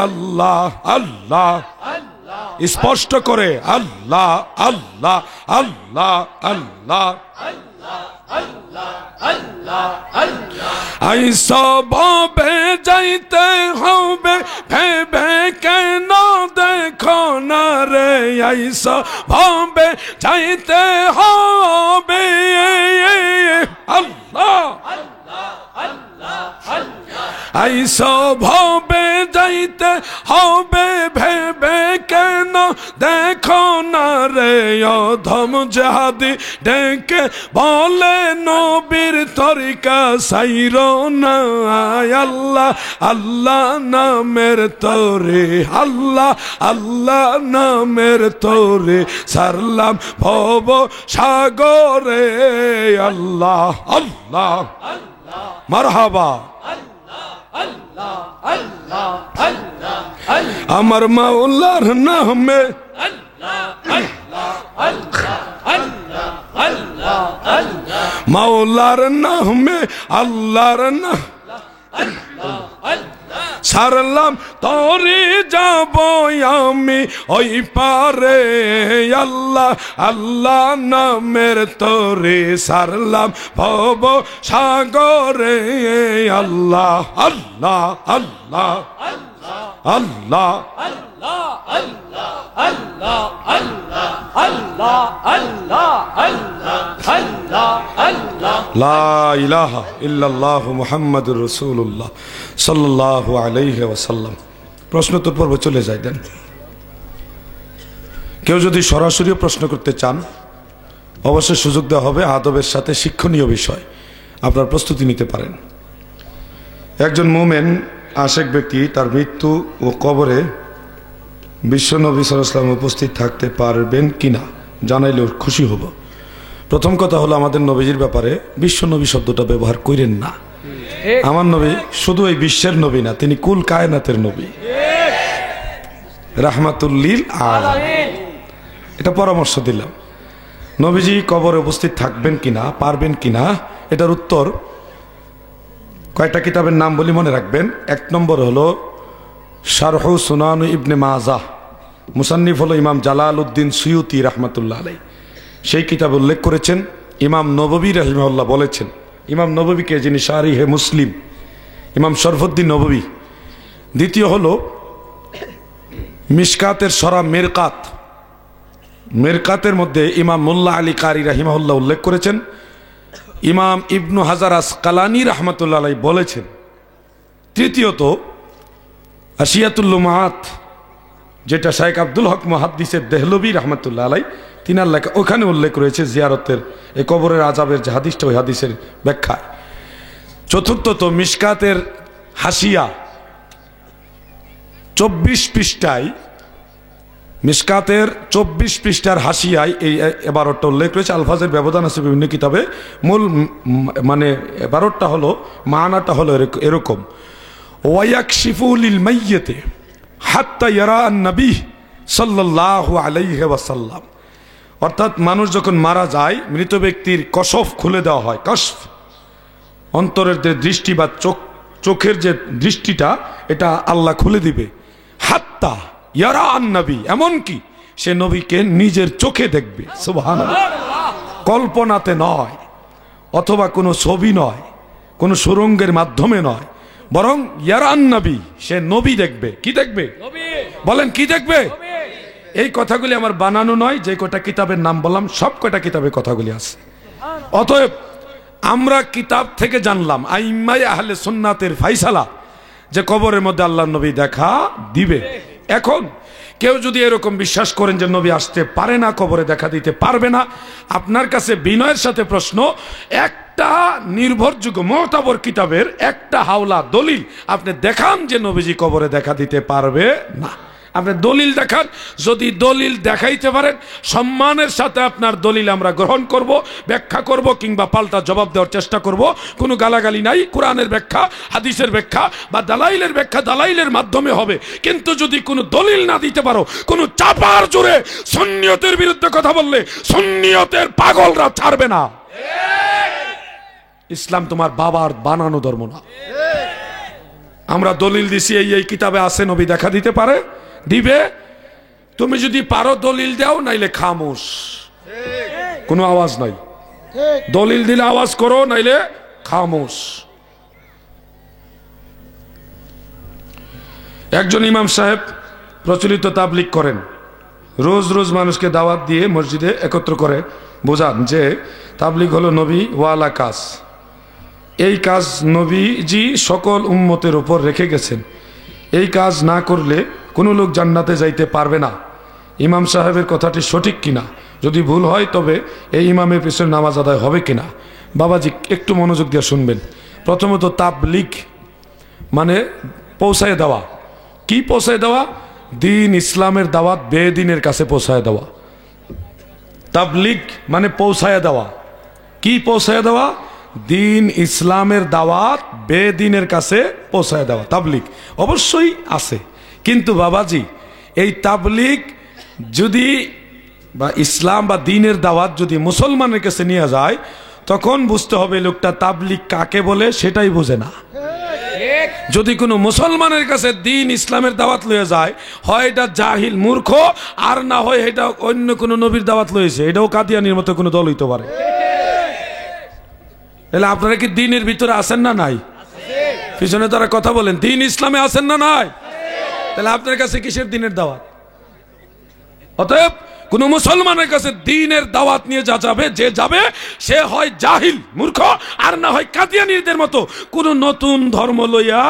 আল্লাহ আল্লাহ স্পষ্ট করে আল্লাহ আল্লাহ আল্লাহ আল্লাহ আইসা ভাবে যাইতে হবে ভেবে কেন দেখো না রে। আইসা ভাবে যাইতে হবে আল্লাহ আইসা ভাবে যাইতে হবে ভেবে কেন দেখো না রে। অধম জাহাদি ডেকে বলে নবীর তরিকা সাইরো না। আল্লাহ আল্লাহ নামের তোরে আল্লাহ আল্লাহ নামের তোরে সারলাম ভব সাগরে। আল্লাহ আল্লাহ মারহাবা আমার মাওলার নামে মাওলার নামে আল্লাহর নাম সারলাম তোরে যাব আমি ওই পারে। আল্লাহ আল্লাহ নামের তোরে সারলাম ভব সাগরে। আল্লাহ আল্লাহ আল্লাহ আল্লাহ লা ইলাহা ইল্লাল্লাহু মুহাম্মাদুর রাসূলুল্লাহ সাল্লাল্লাহু আলাইহি ওয়াসাল্লাম। প্রশ্নোত্তর পর্ব চলে যায় দেন। কেউ যদি সরাসরি প্রশ্ন করতে চান অবশ্যই সুযোগ দেওয়া হবে, আদবের সাথে শিক্ষণীয় বিষয় আপনার প্রস্তুতি নিতে পারেন। একজন মুমিন আশেক ব্যক্তি তার মৃত্যু ও কবরে বিশ্বনবী সাল্লাল্লাহু আলাইহি ওয়াসাল্লাম উপস্থিত থাকতে পারবেন কিনা জানাইলে খুশি হব। প্রথম কথা হলো আমাদের নবীজির ব্যাপারে বিশ্বনবী শব্দটা ব্যবহার করেন না। আমার নবী শুধু এই বিশ্বের নবী না, তিনি কুল কায়নাতের নবী, রাহমাতুল লিল আলামিন। এটা পরামর্শ দিলাম। নবীজি কবরে উপস্থিত থাকবেন কিনা পারবেন কিনা এটার উত্তর কয়টা কিতাবের নাম বলি মনে রাখবেন। এক নম্বর হলো শারহু সুনান ইবনে মাজাহ, মুসান্নিফ হলো ইমাম জালালউদ্দিন সুয়ুতি রাহমাতুল্লাহ আলাইহি। সেই কিতাবে উল্লেখ করেছেন ইমাম নববী রাহিমাহুল্লাহ বলেছেন ইমাম নববীকে, যিনি শারিহে মুসলিম, ইমাম শরফুদ্দিন নববী। দ্বিতীয় হলো মিশকাতের সরা মেরকাত। মেরকাতের মধ্যে ইমাম মোল্লা আলী কারি রাহিমাহুল্লাহ উল্লেখ করেছেন, ইমাম ইবনু হাজার আসকালানি রহমতুল্লাহ আলাইহি বলেছেন। তৃতীয়ত আশিয়াতুল লুমাত, যেটা শাইখ আব্দুল হক মুহাদ্দিসের দেহলভী রহমতুল্লাহ আলাইহি তিনার লেখা, ওখানে উল্লেখ রয়েছে জিয়ারতের এই কবরের আযাবের যে হাদিসটা, ওই হাদিসের ব্যাখ্যা। চতুর্থত মিশকাতের হাসিয়া 24 পৃষ্ঠায়, মিশকাতের 24 পৃষ্ঠার হাসিয়ায় এই এবারটা উল্লেখ রয়েছে। আলফাজের ব্যবধান আছে বিভিন্ন কিতাবে, মূল মানে এবারটা হলো, মানাটা হলো এরকম, ওয়ায়াকশিফু লিল মাইয়িতি হাত্তা ইয়ারা আন-নবী সাল্লাল্লাহু আলাইহি ওয়াসাল্লাম। অর্থাৎ মানুষ যখন মারা যায়, মৃত ব্যক্তির কশফ খুলে দেওয়া হয়। কশফ অন্তরের যে দৃষ্টি বা চোখের যে দৃষ্টিটা, এটা আল্লাহ খুলে দিবে। হাত্তা ইয়ারা আন-নবী, এমনকি সে নবীকে নিজের চোখে দেখবে। সুবহানাল্লাহ। কল্পনাতে নয়, অথবা কোনো ছবি নয়, কোনো সুরঙ্গের মাধ্যমে নয়, বরং ইয়ারা আন-নবী, সে নবী দেখবে। কি দেখবে? বলেন কি দেখবে? এই কথাগুলি আমার বানানো নয়, যে কটা কিতাবের নাম বললাম সব কটা কিতাবে কথাগুলি আছে। অতএব আমরা কিতাব থেকে জানলাম, আইম্মায়ে আহলে সুন্নাতের ফাইসালা, যে কবরের মধ্যে আল্লাহর নবী দেখা দিবে। এখন কেউ যদি এরকম বিশ্বাস করেন যে নবী আসতে পারে না, কবরে দেখা দিতে পারবে না, আপনার কাছে বিনয়ের সাথে প্রশ্ন, একটা নির্ভরযোগ্য মুতাবর কিতাবের একটা হাওলা দলিল আপনি দেখান যে নবীজি কবরে দেখা দিতে পারবে না। আপনি দলিল দেখান, যদি দলিল দেখাইতে পারেন, সম্মানের সাথে আপনার দলিল আমরা গ্রহণ করব, ব্যাখ্যা করব, কিংবা পাল্টা জবাব দেওয়ার চেষ্টা করব। কোনো গালাগালি নাই। কোরআনের ব্যাখ্যা, হাদিসের ব্যাখ্যা বা দালাইলের ব্যাখ্যা দালাইলের মাধ্যমে হবে। কিন্তু যদি কোনো দলিল না দিতে পারো, কোনো চাপার জোরে সুন্নিয়তের বিরুদ্ধে কথা বললে সুন্নিয়তের পাগলরা ছাড়বে না। ইসলাম তোমার বাবার বানানো ধর্ম না। আমরা দলিল দিছি, এই কিতাবে আছে নবী দেখা দিতে পারে, দিবে। তুমি যদি পারো দলিল দাও, নাইলে খামোশ, কোনো আওয়াজ নাই। দলিল দিলে আওয়াজ করো, নাইলে খামোশ। একজন ইমাম সাহেব প্রচলিত তাবলিগ করেন, রোজ রোজ মানুষকে দাওয়াত দিয়ে মসজিদে একত্র করে বোঝান যে তাবলিগ হলো নবী ওয়ালা কাজ। এই কাজ নবীজি সকল উম্মতের উপর রেখে গেছেন। এই কাজ না করলে কোনো লোক জান্নাতে যাইতে পারবে না। ইমাম সাহেবের কথাটি সঠিক কিনা, যদি ভুল হয় তবে এই ইমামের পিছনে নামাজ আদায় হবে কিনা। বাবাজি একটু মনোযোগ দিয়ে শুনবেন। প্রথমত তাবলিগ মানে পৌঁছায় দেওয়া। কি পৌঁছায় দেওয়া? দিন ইসলামের দাওয়াত বেদিনের কাছে পৌঁছায় দেওয়া। তাবলিগ মানে পৌঁছায় দেওয়া। কি পৌঁছায় দেওয়া? দিন ইসলামের দাওয়াত বেদিনের কাছে পৌঁছায় দেওয়া। তাবলিগ অবশ্যই আছে, কিন্তু বাবাজি এই তাবলিগ যদি বা ইসলাম বা দিনের দাওয়াত যদি মুসলমানের কাছে নিয়ে যায়, তখন বুঝতে হবে লোকটা তাবলিগ কাকে বলে সেটাই বোঝে না। যদি কোনো মুসলমানের কাছে দিন ইসলামের দাওয়াত লয়ে যায়, হয় এটা জাহিল মূর্খ, আর না হয় এটা অন্য কোনো নবীর দাওয়াত লয়েছে, এটাও কাদিয়ানির মতো কোনো দল হইতে পারে। তাহলে আপনারা কি দিনের ভিতরে আছেন না নাই? পিছনে তারা কথা বলেন, দিন ইসলামে আছেন না নাই? তাহলে আপনার কাছে কিসের দিনের দাওয়াত? অতএব কোন মুসলমানের কাছে দিনের দাওয়াত নিয়ে যে যাবে সে হয় জাহিল মূর্খ, আর না হয় কাদিয়ানীদের মতো কোন নতুন ধর্ম লইয়া।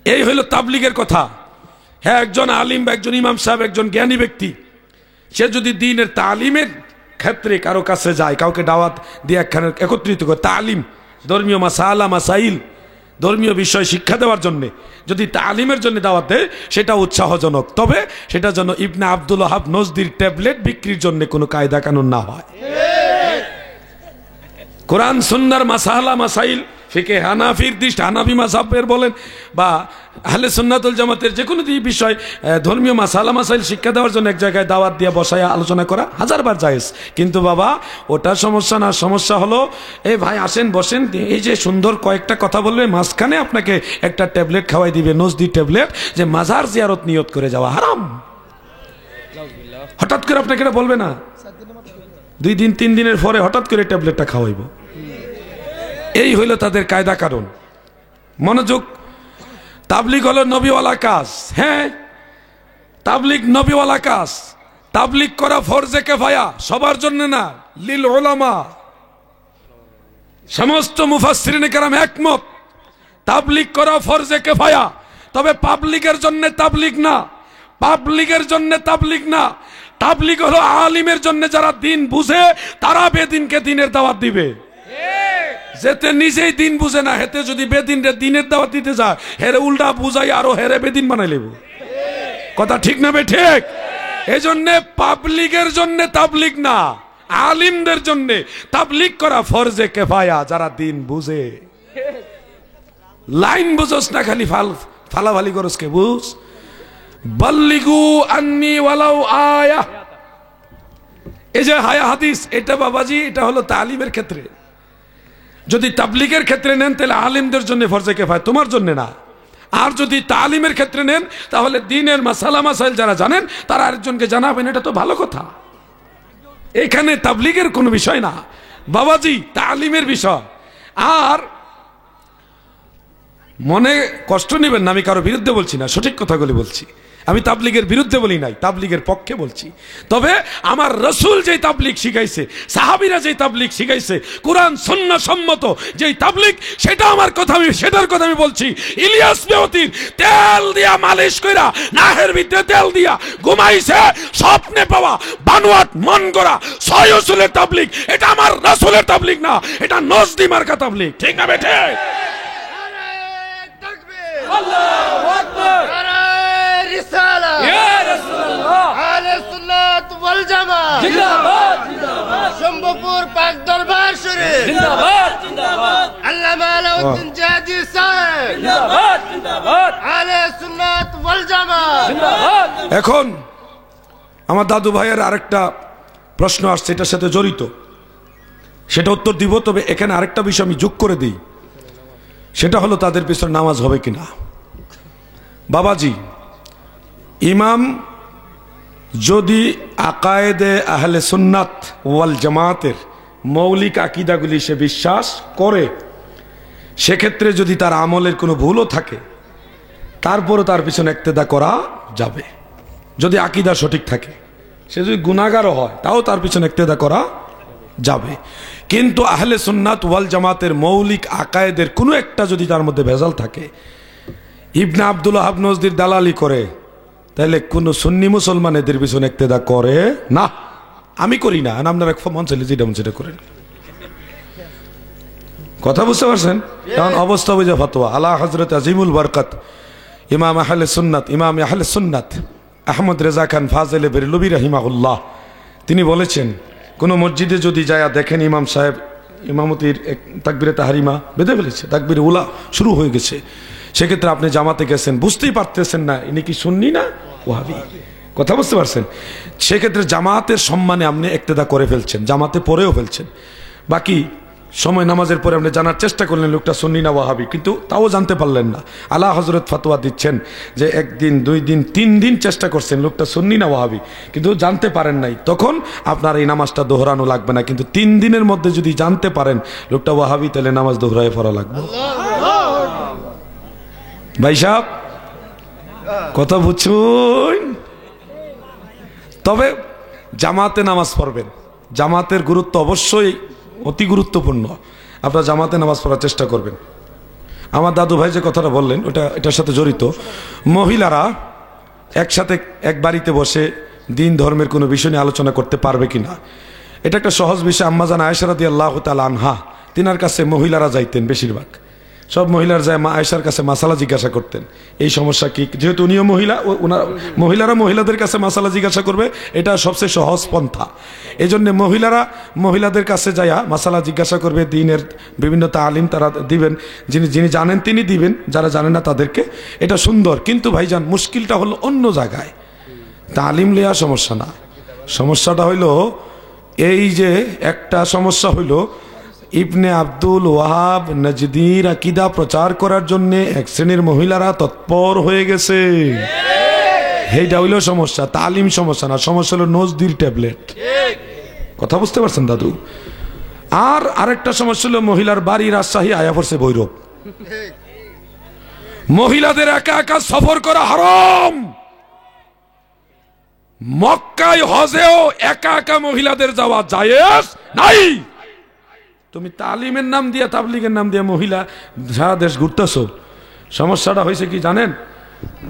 এই হইল তাবলিগের কথা। হ্যাঁ, একজন আলিম বা একজন ইমাম সাহেব, একজন জ্ঞানী ব্যক্তি, সে যদি দিনের তালিমের ক্ষেত্রে কারো কাছে যায়, কাউকে দাওয়াত দিয়ে একখানে একত্রিত করে তালিম, ধর্মীয় মাসালা মাসাইল, ধর্মীয় বিষয় শিক্ষা দেওয়ার জন্য যদি তালিমের জন্য দাওয়াত দেয়, সেটা উৎসাহজনক। তবে সেটা যেন ইবনে আব্দুল ওয়াহাব নজদির ট্যাবলেট বিক্রির জন্য কোনো কায়দা কানুন না হয়। কোরআন সুন্নাহর মাসালা মাসাইল, ফিকে হানাফির দৃষ্টি, হানাফি মাযহাবের বলেন বা আহলে সুন্নাত ওয়াল জামাতের যে কোনো বিষয় ধর্মীয় মাসালা মাসাইল শিক্ষা দেওয়ার জন্য এক জায়গায় দাওয়াত দিয়ে বসায় আলোচনা করা হাজারবার জায়েজ। কিন্তু বাবা ওটা সমস্যা না। সমস্যা হলো, এই ভাই আসেন বসেন, এই যে সুন্দর কয়েকটা কথা বলবে, মাঝখানে আপনাকে একটা ট্যাবলেট খাওয়াই দিবে, নজদি ট্যাবলেট, যে মাজার জিয়ারত নিয়ত করে যাওয়া হারাম। হঠাৎ করে আপনাকে এটা বলবে না। 2 দিন 3 দিনের পরে হঠাৎ করে ট্যাবলেটটা খাওয়াইব। এই হইল তাদের কায়দা কারণ। মনোযোগ, তাবলিগ হলো নবীওয়ালা কাজ। হ্যাঁ, তাবলিগ নবীওয়ালা কাজ। তাবলিগ করা ফরজে কিফায়া, সবার জন্য না, লিল উলামা। সমস্ত মুফাসসিরিনে কেরাম একমত, তাবলিগ করা ফরজে কিফায়া। তবে পাবলিকের জন্য তাবলিগ না, পাবলিকের জন্য তাবলিগ না। তাবলিগ হলো আলিমের জন্য, যারা দিন বুঝে তারা বেদিনকে দিনের দাওয়াত দিবে। যেতে নিজেই দিন বুঝে না, হেতে যদি বেদিনরে দিনের দাওয়াত দিতে যায়, হেরে উল্টা বুঝাই আরো হেরে বেদিন বানাই লেব। কথা ঠিক না বে ঠিক? এই জন্য পাবলিকের জন্য তাবলিগ না, আলিমদের জন্য তাবলিগ করা ফরজে কিফায়া, যারা দিন বুঝে। লাইন বুঝোস না, খালি ফালাফালি করস কে বুঝ। বাল্লিগু আন্নি ওয়ালাউ আয়া, এই যে হায়া হাদিস, এটা বাবাজি এটা হলো তালিমের ক্ষেত্রে। যদি তাবলিগের ক্ষেত্রে নেন তাহলে আলিমদের জন্য ফরজে কিফায়া, তোমার জন্য না। আর যদি তালিমের ক্ষেত্রে নেন তাহলে দিনের মাসালা মাসাইল যারা জানেন তারা আরেকজনকে জানাবেন, এটা তো ভালো কথা। এখানে তাবলিগের কোনো বিষয় না বাবাজি, তালিমের বিষয়। আর মনে কষ্ট নেবেন না, আমি কারো বিরুদ্ধে বলছি না, সঠিক কথাগুলি বলছি। আমি তাবলিগের বিরুদ্ধে বলি নাই, তাবলিগের পক্ষে বলছি। তবে আমার রাসূল যেই তাবলিগ শিখাইছে, সাহাবীরা যেই তাবলিগ শিখাইছে, কোরআন সুন্নাহ সম্মত যেই তাবলিগ, সেটা আমার কথা, আমি সেটার কথা আমি বলছি। ইলিয়াস মেহতির তেল দিয়া মালিশ কইরা নাহের ভিতরে তেল দিয়া ঘুমাইছে, স্বপ্নে পাওয়া বানোয়াট মন গড়া ছয় উসুলের তাবলিগ, এটা আমার রাসূলের তাবলিগ না, এটা নজদি মার্কা তাবলিগ। ঠিক না বেঠে? আল্লাহু আকবার, রিসালা ইয়া রাসূলুল্লাহ, আহলে সুন্নাত ওয়াল জামাত জিন্দাবাদ জিন্দাবাদ, শম্ভুপুর পাক দরবার শরীফ জিন্দাবাদ জিন্দাবাদ, আল্লামা আলাউদ্দিন জাহাদি সাহেব জিন্দাবাদ জিন্দাবাদ, আহলে সুন্নাত ওয়াল জামাত জিন্দাবাদ। এখন আমার দাদু ভাইয়ের আরেকটা প্রশ্ন আসছে, এটার সাথে জড়িত, সেটা উত্তর দিব। তবে এখানে আরেকটা বিষয় আমি যোগ করে দিই, সেটা হলো তাদের পিছনে নামাজ হবে কিনা। বাবাজি, ইমাম যদি আকায়েদে আহলে সুন্নাত ওয়াল জামাতের মৌলিক আকীদাগুলি সে বিশ্বাস করে, সেক্ষেত্রে যদি তার আমলের কোনো ভুলও থাকে, তারপরও তার পিছনে ইক্তেদা করা যাবে, যদি আকীদা সঠিক থাকে। সে যদি গুনাহগারও হয়, তাও তার পিছনে ইক্তেদা করা যাবে। কিন্তু আহলে সুন্নাত ওয়াল জামাতের মৌলিক আকায়েদের কোনো একটা যদি তার মধ্যে ভেজাল থাকে, ইবনে আব্দুল ওয়াহাব নজদির দালালি করে, তাহলে কোন সুন্নি মুসলমান এদের পিছনে ইক্তেদা করে না। আমি করি না, আপনার এক মন চাইলে যেটা মন সেটা করেন। কথা বুঝতে পারছেন? কারণ অবস্থা বুঝে ফতোয়া আলা হযরত আজিমুল বরকত ইমাম আহলে সুন্নাত আহমদ রেজা খান ফাজেল বেরলভী রাহিমাহুল্লাহ, তিনি বলেছেন, কোন মসজিদে যদি যায় দেখেন ইমাম সাহেব ইমামতির তাকবীরে তাহরিমা বেঁধে ফেলেছে, তাকবীরে উলা শুরু হয়ে গেছে, সেক্ষেত্রে আপনি জামাতে গেছেন, বুঝতেই পারতেছেন না ইনি কি সুন্নি না ওয়াহাবি। কথা বুঝতে পারছেন? সেক্ষেত্রে জামাতের সম্মানে আপনি ইক্তেদা করে ফেলছেন, জামাতে পড়েও ফেলছেন। বাকি সময় নামাজের পরে আপনি জানার চেষ্টা করলেন লোকটা সুন্নি না ওয়াহাবি, কিন্তু তাও জানতে পারলেন না। আলা হযরত ফতোয়া দিচ্ছেন যে 1 দিন 2 দিন 3 দিন চেষ্টা করছেন লোকটা সুন্নি না ওয়াহাবি, কিন্তু জানতে পারেন নাই, তখন আপনার এই নামাজটা দোহরানো লাগবে না। কিন্তু 3 দিনের মধ্যে যদি জানতে পারেন লোকটা ওয়াহাবি, তাহলে নামাজ দোহরায় পড়া লাগবে। ভাই সাহেব কথা বুঝছুন? তবে জামাতে নামাজ পড়বেন, জামাতের গুরুত্ব অবশ্যই অতি গুরুত্বপূর্ণ। আপনারা জামাতে নামাজ পড়ার চেষ্টা করবেন। আমার দাদু ভাই যে কথাটা বললেন ওটা এটার সাথে জড়িত। মহিলারা একসাথে এক বাড়িতে বসে দিন ধর্মের কোনো বিষয় নিয়ে আলোচনা করতে পারবে কিনা, এটা একটা সহজ বিষয়। আম্মাজান আয়েশা রাদিয়াল্লাহু তাআলা আনহা, তিনার কাছে মহিলারা যাইতেন, বেশিরভাগ সব মহিলার যায় মা আয়েশার কাছে মাসালা জিজ্ঞাসা করতেন, এই সমস্যা কি, যেহেতু উনিও মহিলা, মহিলারা মহিলাদের কাছে মাসালা জিজ্ঞাসা করবে, এটা সবচেয়ে সহজ পন্থা। এই জন্য মহিলারা মহিলাদের কাছে যাইয়া মাসালা জিজ্ঞাসা করবে, দিনের বিভিন্ন তালিম তারা দিবেন, যিনি জানেন তিনি দিবেন, যারা জানেন না তাদেরকে। এটা সুন্দর, কিন্তু ভাইজান মুশকিলটা হলো অন্য জায়গায়। তালিম লেয়া সমস্যা না, সমস্যাটা হইল এই যে একটা সমস্যা হইল ইবনে আব্দুল ওয়াহাব নজদির আকীদা প্রচার করার জন্য এক শ্রেণীর মহিলারা তৎপর হয়ে গেছে। এইটা হইল সমস্যা, তালিম সমস্যা না, সমস্যা হলো নজদির ট্যাবলেট। কথা বুঝতে পারছেন দাদু? আর আরেকটা সমস্যা হলো মহিলার বাড়ি রাজশাহী, আয়া পড়ছে ভৈরব। মহিলাদের একা একা সফর করা হারাম। মক্কায় হজেও একা একা মহিলাদের যাওয়া জায়েজ নাই। তুমি তালিমের নাম দিয়ে, তাবলিগের নাম দিয়ে মহিলা সারা দেশ ঘুরতেছো। সমস্যাটা হয়েছে কি জানেন?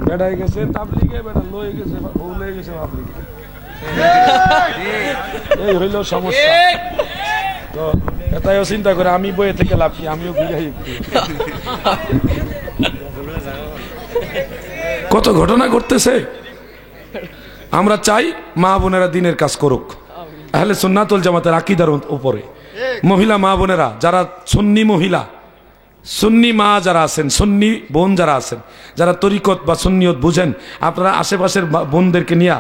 বেড়াই গেছে তাবলিগে, বেড়া লয়ে গেছে, বউ লয়ে গেছে তাবলিগে। এই হইল সমস্যা। তো এটাইও চিন্তা করে আমি বইয়ে থেকে লাভ কি, আমিও ঘুরাই একটু। কত ঘটনা ঘটতেছে। আমরা চাই মা বোনেরা দিনের কাজ করুক, আহলে সুন্নাত ওয়াল জামাতের আকীদার উপরে। মহিলা মা বোনেরা যারা সুন্নি মহিলা, সুন্নি মা যারা আছেন, সুন্নি বোন যারা আছেন, যারা তরিকত বা সুন্নিয়ত বুঝেন, আপনারা আশেপাশের বোনদেরকে নিয়ে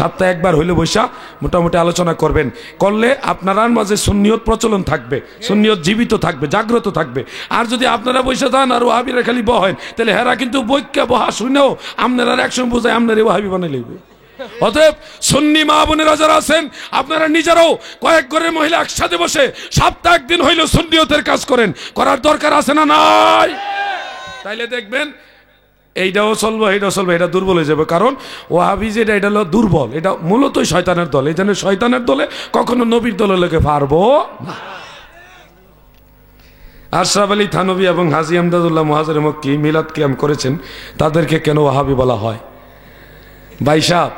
সপ্তাহে একবার হইলে বৈশা মোটামুটি আলোচনা করবেন। করলে আপনার মাঝে সুন্নিয়ত প্রচলন থাকবে, সুন্নিয়ত জীবিত থাকবে, জাগ্রত থাকবে। আর যদি আপনারা বৈশা যান আর ওয়াহাবিরা খালি বহেন, তাহলে হেরা কিন্তু বৈক্যা বহা শুনেও আপনারা একসঙ্গে বোঝায় আপনার ওয়াহাবি বানাই লইবে। অতএব সুন্নি মা বোনেরা যারা আছেন, আপনারা নিজেরাও কয়েক ঘরের মহিলা একসাথে বসে সপ্তাহে একদিন হইল সুন্নিয়তের কাজ করেন। করার দরকার আছে না নাই? তাইলে দেখবেন এইটাও চলবে, এইটাও চলবে। এটা দুর্বল হয়ে যাবে। কারণ ওয়াহাবি যেটা, এটা হলো দুর্বল, এটা মূলতই শয়তানের দল। এই জন্য শয়তানের দলে কখনো নবীর দলে লোকে পারবো না। আশরাফ আলী থানভী এবং হাজী আমদাদুল্লাহ মুহাজির মক্কি মিলাদ কিয়াম করেছেন, তাদেরকে কেন ওয়াহাবি বলা হয়? ভাই সাহেব,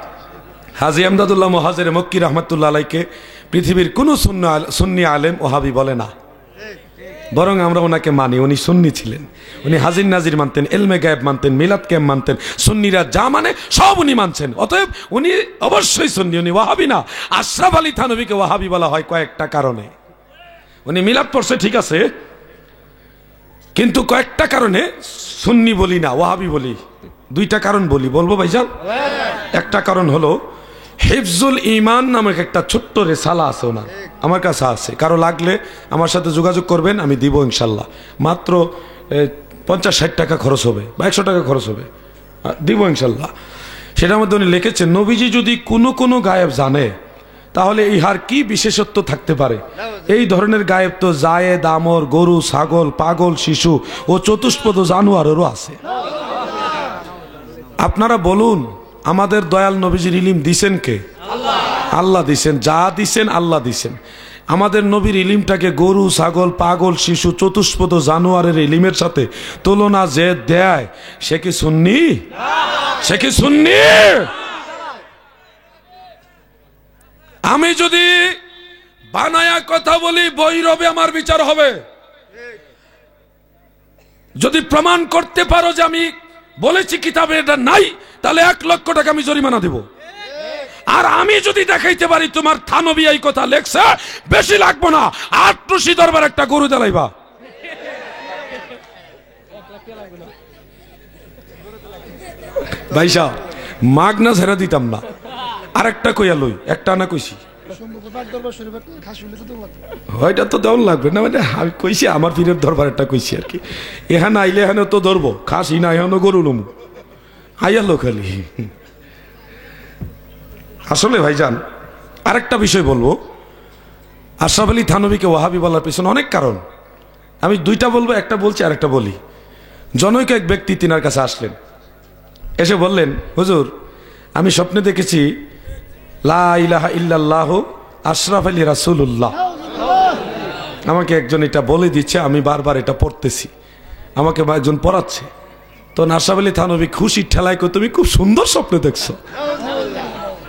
হাজী আমদাদুল্লাহ মুহাজির মক্কি রহমতুল্লাহ আলাইকে পৃথিবীর কোনো সুন্নি আলেম ওয়াহাবি বলে না, বরং আমরা ওনাকে মানি। উনি সুন্নি ছিলেন, উনি হাজির নাজির মানতেন, এলমে গায়েব মানতেন, মিলাদ কিয়াম মানতেন। সুন্নিরা যা মানে সব উনি মানছেন। অতএব উনি অবশ্যই সুন্নি, উনি ওয়াহাবি না। আশরাফ আলী থানভীকে ওয়াহাবি বলা হয় কয়েকটা কারণে। উনি মিলাদ পড়ছে ঠিক আছে, কিন্তু কয়েকটা কারণে সুন্নি বলি না, ওয়াহাবি বলি। দুইটা কারণ বলবো ভাইজান। একটা কারণ হলো হিফজুল ঈমান নামক একটা ছোট্ট রেসালা আছে ওনার, আমার কাছে আছে। কারো লাগলে আমার সাথে যোগাযোগ করবেন, আমি দিব ইনশাল্লাহ। মাত্র 50-60 টাকা খরচ হবে বা 100 টাকা খরচ হবে, দিব ইনশাল্লাহ। সেটার মধ্যে উনি লিখেছেন, নবীজি যদি কোনো গায়েব জানে তাহলে ইহার কি বিশেষত্ব থাকতে পারে? এই ধরনের গায়েব তো জায়েদ, আমর, গরু, ছাগল, পাগল, শিশু ও চতুষ্পদ জানোয়ারেরও আছে। আপনারা বলুন, আমাদের দয়াল নবীজির ইলিম দিছেন কে? আল্লাহ দিছেন। যা দিছেন আল্লাহ দিছেন। আমাদের নবীর ইলিমটাকে গরু, ছাগল, পাগল, শিশু, চতুষ্পদ জানোয়ারের ইলিমের সাথে তুলনা যে দেয়, সে কি সুন্নি? সে কি সুন্নি? আমি যদি বানায়া কথা বলি, বৈরবে আমার বিচার হবে। যদি প্রমাণ করতে পারো যে আমি বলেছি কিতাবে এটা নাই, তাহলে 1 লক্ষ টাকা আমি জরিমানা দেব। আর আমি যদি দেখাইতে পারি তোমার থানভী এই কথা লেখছে, বেশি লাগবো না, 8 দরবার একটা গরু জ্বালাইবা। ভাই সাহেব, মাগনা ছেড়ে দিতাম না। আরেকটা কইয়া লই, একটা না কইছি, ওইটা তো দেওয়ার লাগবে না। মানে আমি কইছি আমার পীরের দরবার একটা কইছি আর কি। এখানে আইলে এখানে তো ধরবো, খাসি না এখানে গরু লমু আইয়ালো খালি। আসলে ভাইজান আরেকটা বিষয় বলবো, আশরাফ আলী থানভীকে ওয়াহাবি বলার পিছনে অনেক কারণ। আমি দুইটা বলবো, একটা বলছি আর একটা বলি। জনৈক এক ব্যক্তি তিনার কাছে আসলেন, এসে বললেন, হুজুর আমি স্বপ্নে দেখেছি লা ইলাহা ইল্লাল্লাহু আশরাফ আলী রাসূলুল্লাহ। আমাকে একজন এটা বলে দিচ্ছে, আমি বারবার এটা পড়তেছি, আমাকে একজন পড়াচ্ছে। তো আশরাফ আলী থানভী খুশি ঠেলায় কই, তুমি খুব সুন্দর স্বপ্ন দেখছো।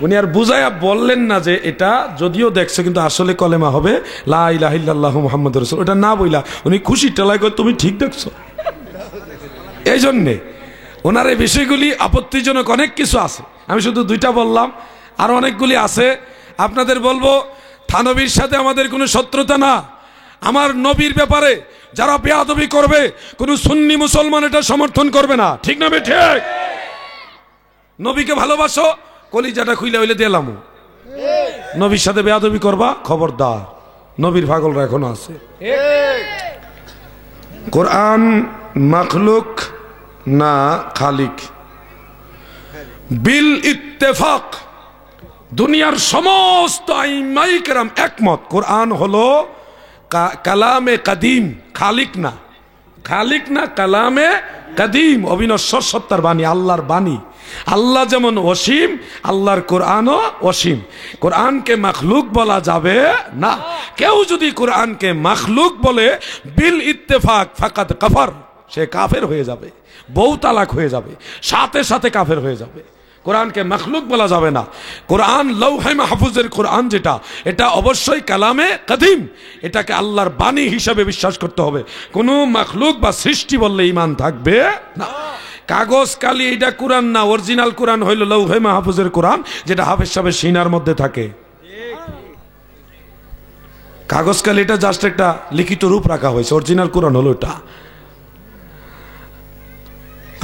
উনি আর বুঝাইয়া বললেন না যে এটা যদিও দেখছো কিন্তু আসলে কলেমা হবে লা ইলাহা ইল্লাল্লাহু মুহাম্মাদুর রাসূল। ওটা না বইলা উনি খুশি ঠেলায় কই, তুমি ঠিক দেখছো। এই জন্যে ওনার এই বিষয়গুলি আপত্তিজনক অনেক কিছু আছে। আমি শুধু দুইটা বললাম, আর অনেকগুলি আছে। আপনাদের বলবো, থানভীর সাথে আমাদের কোনো শত্রুতা না। আমার নবীর ব্যাপারে যারা বেয়াদবি করবে, কোনো সুন্নি মুসলমান এটা সমর্থন করবে না। ঠিক না ঠিক? নবীকে ভালোবাসো, কলিজাটা খুইলে হইলে দিলাম। নবীর সাথে বেয়াদবি করবা, খবরদার, নবীর পাগলরা এখনো আছে। কোরআন মাখলুক না খালিক? বিল ইত্তেফাক দুনিয়ার সমস্ত আইম্মায়ে কেরাম একমত, কোরআন হলো কালামে কাদিম, খালিক না কালামে কাদিম, অবিনশ্বর সত্তার বাণী, আল্লাহর বাণী। আল্লাহ যেমন অসীম, আল্লাহর কোরআনও অসীম। কোরআনকে মাখলুক বলা যাবে না। কেউ যদি কোরআনকে মাখলুক বলে বিল ইত্তেফাক ফাকাদ কাফার, সে কাফের হয়ে যাবে, বউ তালাক হয়ে যাবে, সাথে সাথে কাফের হয়ে যাবে। কোরআনকে মাখলুক বলা যাবে না। কোরআন লৌহে মাহফুজের কোরআন যেটা, এটা অবশ্যই কালামে কাদিম, এটাকে আল্লাহর বাণী হিসাবে বিশ্বাস করতে হবে। কোনো মাখলুক বা সৃষ্টি বললে ঈমান থাকবে না। কাগজ কালি এটা কোরআন না, অরিজিনাল কোরআন হইল লৌহে মাহফুজের কোরআন, যেটা হাফেজ সাহেবের সিনার মধ্যে থাকে। কাগজ কালি এটা জাস্ট একটা লিখিত রূপ রাখা হয়েছে, অরিজিনাল কোরআন হলো এটা।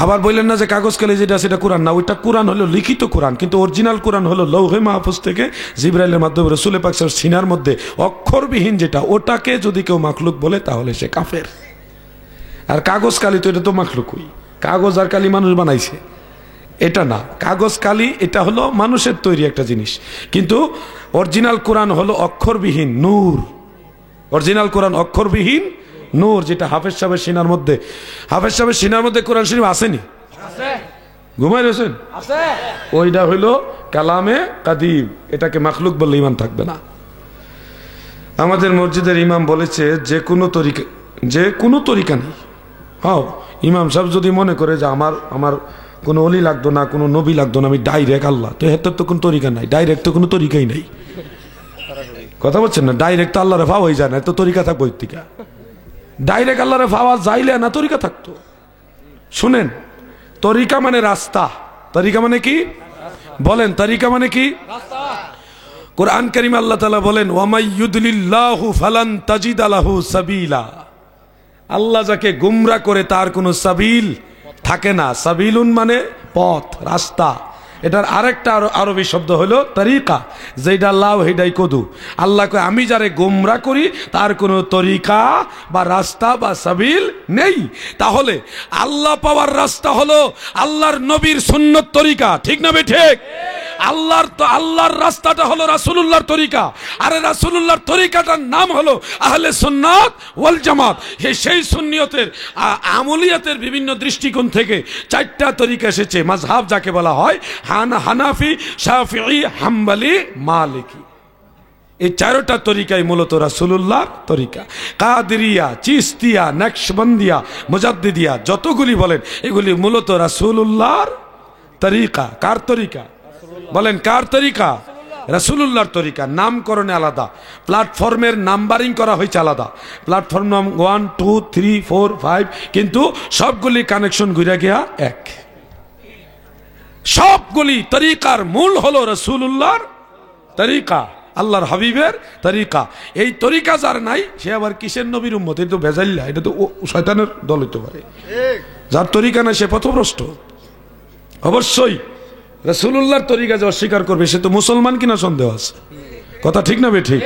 আবার বললেন না যে কাগজ কালি যেটা সেটা কোরআন না, ওইটা কোরআন হলো লিখিত কোরআন, কিন্তু অরিজিনাল কোরআন হলো লৌহে মাহফুজ থেকে জিবরাইলের মাধ্যমে রাসূল পাক সাল্লাল্লাহু আলাইহি ওয়াসাল্লাম সিনার মধ্যে অক্ষরবিহীন যেটা, ওটাকে যদি কেউ মাখলুক বলে তাহলে সে কাফের। আর কাগজ কালি তো এটা তো মাখলুকই, কাগজ আর কালি মানুষ বানাইছে, এটা না। কাগজ কালি এটা হলো মানুষের তৈরি একটা জিনিস, কিন্তু অরিজিনাল কোরআন হলো অক্ষরবিহীন নূর। অরিজিনাল কোরআন অক্ষরবিহীন নূর, যেটা হাফেজ সাহেবের সিনার মধ্যে। হাফেজ সাহেবের সিনার মধ্যে কোরআন শরীফ আসেনি? ঘুমাই রয়েছেন? ওইটা হইল কালামে কাদিম, এটাকে মাখলুক বললে ঈমান থাকবে না। আমাদের মসজিদের ইমাম বলেছে যে কোনো তরিকা নেই। হ্যাঁ, ইমাম সাহেব যদি মনে করে যে আমার কোনো অলি লাগতো না, কোনো নবী লাগতো না, আমি ডাইরেক্ট আল্লাহ, তো হেতের তো কোনো তরিকা নাই, ডাইরেক্ট তো কোনো তরিকাই নাই। কথা বলছেন না? ডাইরেক্ট তো আল্লাহরে পাওয়াই যায় না, তো তরিকা থাকবো তরিকা। ডাইরেক্ট আল্লাহরে পাওয়া যাইলে না তরিকা থাকতো। শুনেন, তরিকা মানে রাস্তা। তরিকা মানে কি বলেন? তরিকা মানে কি? কোরআন কারীম আল্লাহ তাআলা বলেন, ওয়ামাই ইউদলিল্লাহু ফালান তাজিদ লাহু সাবিলা। আল্লাহ যাকে গুমরা করে তার কোনো সাবিল থাকে না। সাবিলুন মানে পথ, রাস্তা। এটার আরেকটা আরবি শব্দ হলো তরিকা, যেটা লাউ হেডাই কদু। আল্লাহ কয় আমি যারে গোমরা করি তার কোনো তরিকা বা রাস্তা বা সাবিল নেই। তাহলে আল্লাহ পাওয়ার রাস্তা হলো আল্লাহর নবীর সুন্নত তরিকা, ঠিক না ঠিক? আল্লাহর রাস্তাটা হলো রাসূলুল্লাহর তরিকা, আর রাসূলুল্লাহর তরিকাটার নাম হলো আহলে সুন্নাত ওয়াল জামাত। সেই সুন্নিয়তের আমলিয়াতের বিভিন্ন দৃষ্টিকোণ থেকে চারটা তরিকা এসেছে। মাযহাব যাকে বলা হয়, হানাফি, শাফিঈ, হাম্বলি, মালিকি। এই চারটা তরিকাই মূলত রাসূলুল্লাহর তরিকা। কাদেরিয়া, চিশতিয়া, নকশবন্দিয়া, মুজাদ্দিদিয়া যতগুলি বলেন, এগুলি মূলত রাসূলুল্লাহর তরিকা। কার তরিকা বলেন? কার তরিকা? রাসূলুল্লাহর তরিকা। নামকরণে আলাদা, প্ল্যাটফর্মের নাম্বারিং করা হয়েছে আলাদা, প্ল্যাটফর্ম নাম 1, 2, 3, 4, 5, কিন্তু সবগুলি কানেকশন ঘুরে গিয়া এক। সবগুলি তরিকার মূল হলো রাসূলুল্লাহর তরিকা, আল্লাহর হাবিবের তরিকা। এই তরিকা যার নাই, সে আবার কিসের নবীর উম্মত? এটা তো বেজাইল্লা, এটা তো শয়তানের দল হইতে পারে। যার তরিকা নাই সে পথভ্রষ্ট। অবশ্যই রাসূলুল্লাহর তরিকা যে অস্বীকার করবে সে তো মুসলমান কিনা সন্দেহ আছে। কথা ঠিক না ঠিক?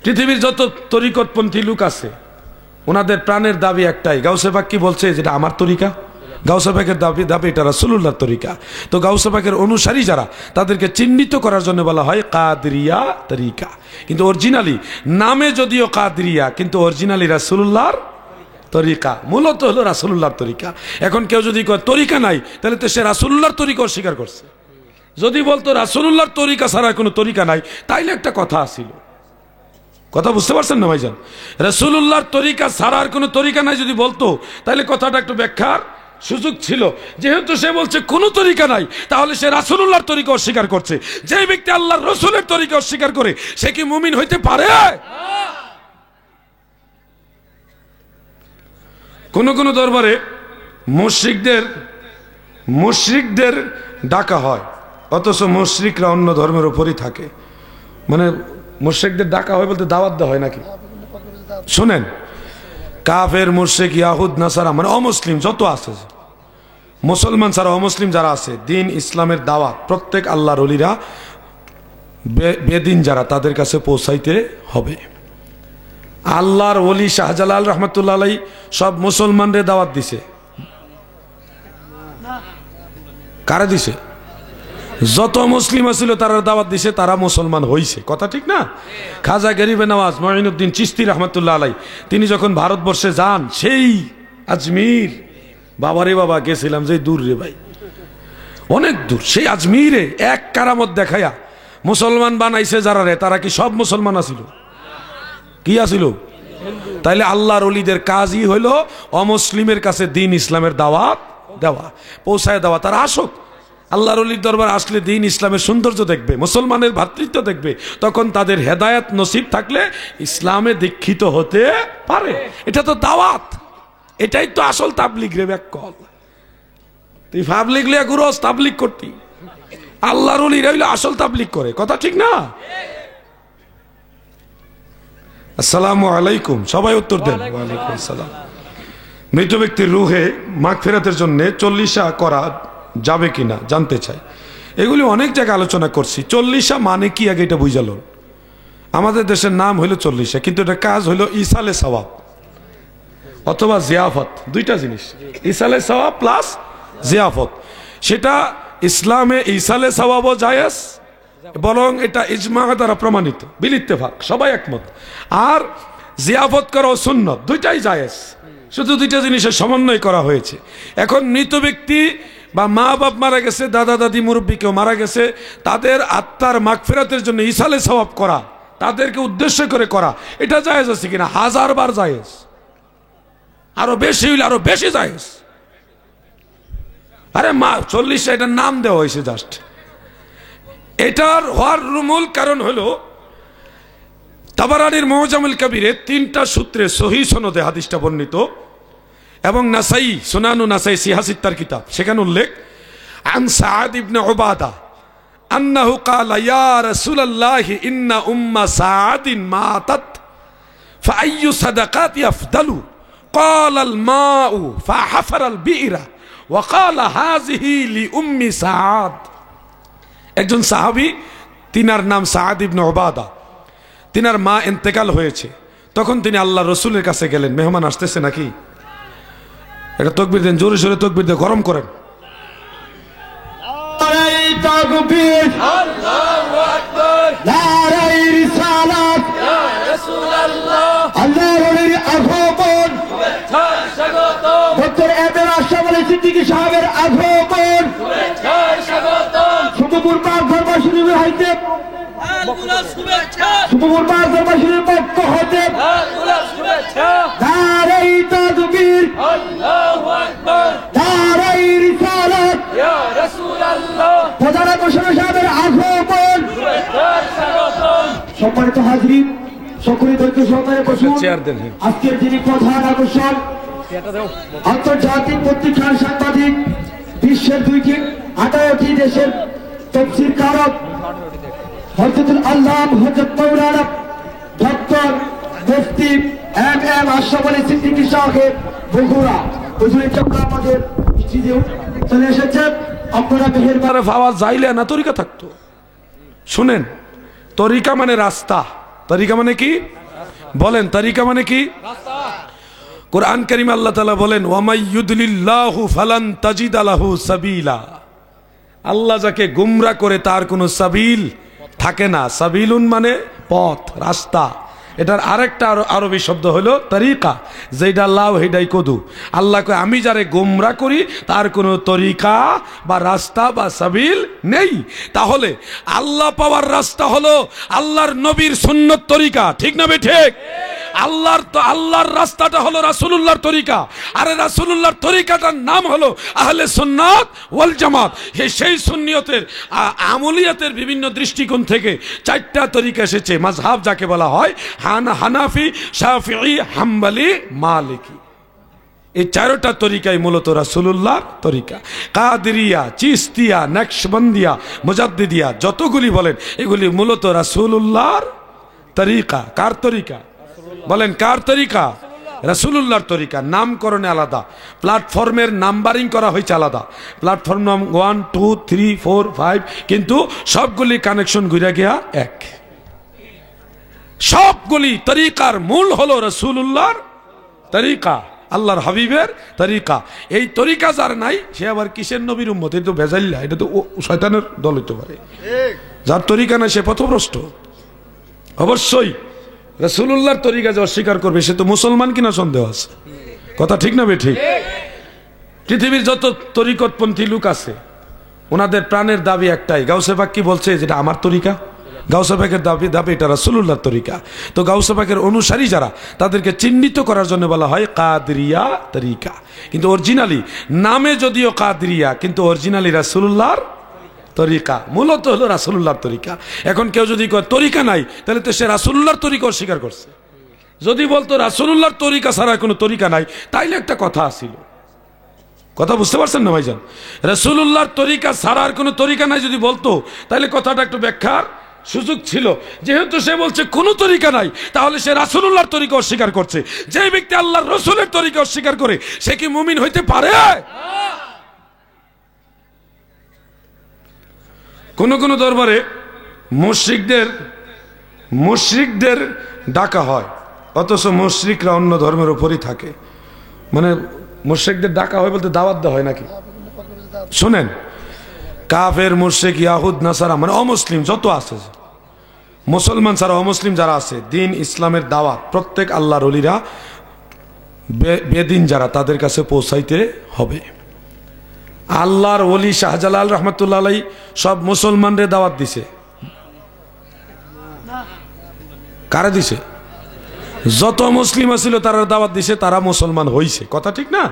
পৃথিবীর যত তরিকতপন্থী লোক আছে, ওনাদের প্রাণের দাবি একটাই, গাউসে পাক কি বলছে, যেটা আমার তরিকা। গাউসে পাকের দাবি এটা রাসূলুল্লাহর তরিকা। তো গাউসে পাকের অনুসারী যারা, তাদেরকে চিহ্নিত করার জন্য বলা হয় কাদরিয়া তরিকা। কিন্তু অরিজিনালি নামে যদিও কাদরিয়া, কিন্তু অরিজিনালি রাসূলুল্লাহর তরিকা, মূলত হলো রাসূলুল্লাহর তরিকা। এখন কেউ যদি কয় তরিকা নাই, তাহলে তো সে রাসূলুল্লাহর তরিকা অস্বীকার করছে। যদি বলতো রাসূলুল্লাহর তরিকা ছাড়া কোনো তরিকা নাই, তাইলে একটা কথা আসিল। কথা বুঝতে পারছেন না ভাইজান? রাসূলুল্লাহর তরিকা ছাড়া আর কোনো তরিকা নাই যদি বলতো, তাহলে কথাটা একটু ব্যাখ্যার সুযোগ ছিল। যেহেতু সে বলছে কোনো তরিকা নাই, তাহলে সে রাসূলুল্লাহর তরিকা অস্বীকার করছে। যে ব্যক্তি আল্লাহর রাসূলের তরিকা অস্বীকার করে, সে কি মুমিন হইতে পারে? কোন কোন দরবারে মুশরিকদের ডাকা হয়, অথচ মুশরিকরা অন্য ধর্মের উপরই থাকে। মানে মুশরিকদের ডাকা হয় বলতে দাওয়াত দেওয়া হয় নাকি? শুনেন, কাফের, মুশরিক, ইয়াহুদ, নাসারা মানে অমুসলিম যত আছে, মুসলমান ছাড়া অমুসলিম যারা আছে, দিন ইসলামের দাওয়াত প্রত্যেক আল্লাহর ওলিরা, বেদিন যারা, তাদের কাছে পৌঁছাইতে হবে। আল্লাহর ওলি শাহজালাল রহমতুল্লাহ আলাই সব মুসলমানদের দাওয়াত দিছে। কারে দিছে? যত মুসলিম ছিল তারা দাওয়াত দিছে, তারা মুসলমান হইছে, কথা ঠিক না? খাজা গরিবে নওয়াজ মঈনুদ্দিন চিশতি রহমতুল্লাহ আলাই তিনি যখন ভারতবর্ষে যান, সেই আজমির, বাবারে বাবা গেছিলাম যে দূর রে ভাই, অনেক দূর, সেই আজমিরে এক কারামত দেখায়া মুসলমান বানাইছে যারা রে, তারা কি সব মুসলমান আছিল? কি আছিল? তাইলে আল্লাহর ওলিদের কাজই হইল অমুসলিমের কাছে দ্বীন ইসলামের দাওয়াত দেওয়া, পৌঁছায় দেওয়া। তারা আসুক, আল্লাহর ওলির দরবার আসলে দ্বীন ইসলামের সৌন্দর্য দেখবে, মুসলমানের ভ্রাতৃত্ব দেখবে, তখন তাদের হেদায়েত নসিব থাকলে ইসলামে দীক্ষিত হতে পারে। এটা তো দাওয়াত, এটাই তো আসল তাবলিগ রে ব্যাকল। তুই পাবলিক লিয়া গুরস তাবলিগ করতি, আল্লাহর ওলিরা হইলে আসল তাবলিগ করে, কথা ঠিক না? আসসালামু আলাইকুম, সবাই উত্তর দেন। ওয়ালাইকুম আসসালাম। মৃত ব্যক্তির রুহে মাগফিরাতের জন্য 40 করা যাবে কিনা জানতে চাই। এগুলি অনেক জায়গায় আলোচনা করছি। 40 মানে কি আগে এটা বুঝালো। আমাদের দেশের নাম হইল 40, কিন্তু এটা কাজ হইল ইসালে সওয়াব অথবা জিয়াফত, দুইটা জিনিস, ইসালে সওয়াব প্লাস জিয়াফত। সেটা ইসলামে ইসালে সওয়াবও জায়েজ, বরং এটা ইজমা দ্বারা প্রমাণিত, বিল ইত্তেফাক, সবাই একমত। আর জিয়াফত করাও সুন্নত, দুইটাই জায়েজ, শুধু দুইটা জিনিসের সমন্বয় করা হয়েছে। এখন মৃত ব্যক্তি বা মা বাপ মারা গেছে, দাদা দাদি মুরব্বী কেউ মারা গেছে, তাদের আত্মার মাগফিরাতের জন্য ইসালে সওয়াব করা, তাদেরকে উদ্দেশ্য করে করা, এটা জায়েজ আছে কিনা? 1000 বার জায়েজ, আরো বেশি হইলে আরো বেশি জায়েজ। আরে মা 40 এটার নাম দেওয়া হয়েছে জাস্ট। এটার হওয়ার মূল কারণ হলো তাবারানির মুআজামুল কাবীরে 3টা সূত্রে সহিহ সনদে হাদিসটা বর্ণিত, এবং নাসাই সুনানু নাসাই সিহাসিত্তার কিতাব, সেখানে উল্লেখ আন সাআদ ইবনে উবাদা আন্নাহু ক্বালা ইয়া রাসূলুল্লাহ ইন্না উম্মা সাআদিন মাতাত ফাআইয়ু সাদাকাতি আফদালু ক্বালা আল মাউ ফাহাফারা আল বি'রা ওয়া ক্বালা হাযিহি লি উম্মি সাআদ। একজন সাহাবী, তিনার নাম সাআদ ইবনে উবাদা, তিনার মা ইন্তেকাল হয়েছে, তখন তিনি আল্লাহ রসুলের কাছে গেলেন। মেহমান আসতেছে নাকি? এটা তকবীর দেন, জোরে জোরে তকবীর দিয়ে গরম করেন। সম্মানিত হাজরিন, সকলে ধৈর্য সহকারে বসুন। আজকের যিনি প্রধান আকর্ষণ, আন্তর্জাতিক পত্রিকার সাংবাদিক, বিশ্বের 28টি দেশের তাফসীর কারক হযরতুল আল্লামা হযরত মাওলানা ডক্টর মুফতি এম আশরাফ আলী সিদ্দিকী সাহেব বগুড়া হুজুরের চক্র আমাদের স্টেজে চলে এসেছেন। আপনারা মেহেরবানি আওয়াজ যাইলে না তরিকা থাকতো। শুনেন, তরিকা মানে রাস্তা। তরিকা মানে কি বলেন? তরিকা মানে কি? কোরআন কারীমে আল্লাহ তাআলা বলেন ওয়ামাই ইউদলিল্লাহু ফালান তাজিদা লাহু সাবিলা। আল্লাহ যাকে গুমরা করে তার কোনো সাবিল থাকে না। সাবিলুন মানে পথ, রাস্তা। এটার আরেকটা আরবি শব্দ হলো তরিকা, যেটা লাভ হেডাই কদু। আল্লাহ কয় আমি যারে গুমরা করি তার কোনো তরিকা বা রাস্তা বা সাবিল নেই। তাহলে আল্লাহ পাওয়ার রাস্তা হলো আল্লাহর নবীর সুন্নত তরিকা, ঠিক না বে ঠিক? আল্লাহর রাস্তাটা হলো রাসূলুল্লাহর তরিকা, আরে রাসূলুল্লাহর তরিকাটার নাম হলো আহলে সুন্নাত ওয়াল জামাত। সেই সুন্নিয়তের আমলিয়াতের বিভিন্ন দৃষ্টিকোণ থেকে 4টা তরিকা এসেছে। মাযহাব যাকে বলা হয়, হানাফি, শাফিঈ, হাম্বলি, মালিকি। এই 4টা তরিকাই মূলত রাসূলুল্লাহর তরিকা। কাদেরিয়া, চিশতিয়া, নকশবন্দিয়া, মুজাদ্দিদিয়া যতগুলি বলেন, এগুলি মূলত রাসূলুল্লাহর তরিকা। কার তরিকা বলেন? কার তরিকা? রাসূলুল্লাহর তরিকা। নামকরণে আলাদা, প্ল্যাটফর্মের নাম্বারিং করা হয়েছে আলাদা। প্ল্যাটফর্ম নাম 1, 2, 3, 4, 5, কিন্তু সবগুলি কানেকশন ঘুরে গিয়া এক। সবগুলি তরিকার মূল হলো রাসূলুল্লাহর তরিকা। আল্লাহর হাবিবের তরিকা। এই তরিকা যার নাই সে আবার কিসের নবীর উম্মত? এটা তো ভেজাইল্লা, এটা তো শয়তানের দল হইতে পারে। যার তরিকা নাই সে পথভ্রষ্ট। অবশ্যই রাসূলুল্লাহর তরিকা যে অস্বীকার করবে সে তো মুসলমান কিনা সন্দেহ আছে। কথা ঠিক না বেঠিক? পৃথিবীর যত তরিকতপন্থী লোক আছে ওনাদের প্রাণের দাবি একটাই, গাউসে পাক কি বলছে, যেটা আমার তরিকা। গাউসে পাকের দাবি এটা রাসূলুল্লাহর তরিকা। তো গাউসে পাকের অনুসারী যারা তাদেরকে চিহ্নিত করার জন্য বলা হয় কাদরিয়া তরিকা, কিন্তু অরিজিনালি নামে যদিও কাদরিয়া, কিন্তু অরিজিনালি রাসূলুল্লাহর তরিকা, মূলত হলো রাসূলুল্লাহর তরিকা। এখন কেউ যদি কয় তরিকা নাই, তাহলে তো সে রাসূলুল্লাহর তরিকা অস্বীকার করছে। যদি বলতো রাসূলুল্লাহর তরিকা ছাড়া কোনো তরিকা নাই, তাইলে একটা কথা আছিল। কথা বুঝতে পারছেন না ভাইজান? রাসূলুল্লাহর তরিকা ছাড়া আর কোনো তরিকা নাই যদি বলতো, তাহলে কথাটা একটু ব্যাখ্যার সুযোগ ছিল। যেহেতু সে বলছে কোনো তরিকা নাই, তাহলে সে রাসূলুল্লাহর তরিকা অস্বীকার করছে। যে ব্যক্তি আল্লাহর রাসূলের তরিকা অস্বীকার করে সে কি মুমিন হইতে পারে? কোন কোন দরবারে মুশরিকদের ডাকা হয়, অথচ মুশরিকরা অন্য ধর্মের উপরই থাকে। মানে মুশরিকদের ডাকা হয় বলতে দাওয়াত দেওয়া হয় নাকি? শোনেন, কাফের, মুশরিক, ইয়াহুদ, নাসারা মানে অমুসলিম যত আছে, মুসলমান ছাড়া অমুসলিম যারা আছে, দিন ইসলামের দাওয়াত প্রত্যেক আল্লাহর ওলিরা বেদিন যারা তাদের কাছে পৌঁছাইতে হবে। আল্লাহর ওলি শাহজালাল রহমতুল্লাহ আলাইহি সব মুসলমানদের দাওয়াত দিছে। কারা দিছে? যত মুসলিম ছিল তারা দাওয়াত দিছে, তারা মুসলমান হইছে। কথা ঠিক না?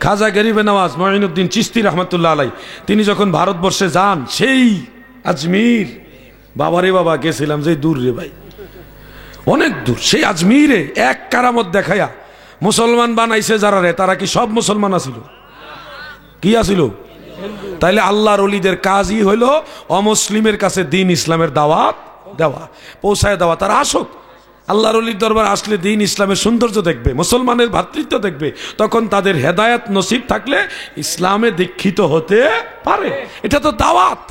খাজা গরিবে নওয়াজ মঈনুদ্দিন চিশতি রহমতুল্লাহ আলাইহি তিনি যখন ভারতবর্ষে যান, সেই আজমির, বাবারে বাবা গেছিলাম, যে দূর রে ভাই, অনেক দূর, সেই আজমিরে এক কারামত দেখায়া মুসলমান বানাইছে যারা রে, তারা কি সব মুসলমান আছিল? কি আছিল? তাইলে আল্লাহর ওলিদের কাজই হইল অমুসলিমের কাছে দিন ইসলামের দাওয়াত দেওয়া, পৌঁছায় দেওয়া। তারা আসুক, আল্লাহর ওলির দরবার আসলে দিন ইসলামের সৌন্দর্য দেখবে, মুসলমানের ভ্রাতৃত্ব দেখবে, তখন তাদের হেদায়েত নসিব থাকলে ইসলামে দীক্ষিত হতে পারে। এটা তো দাওয়াত,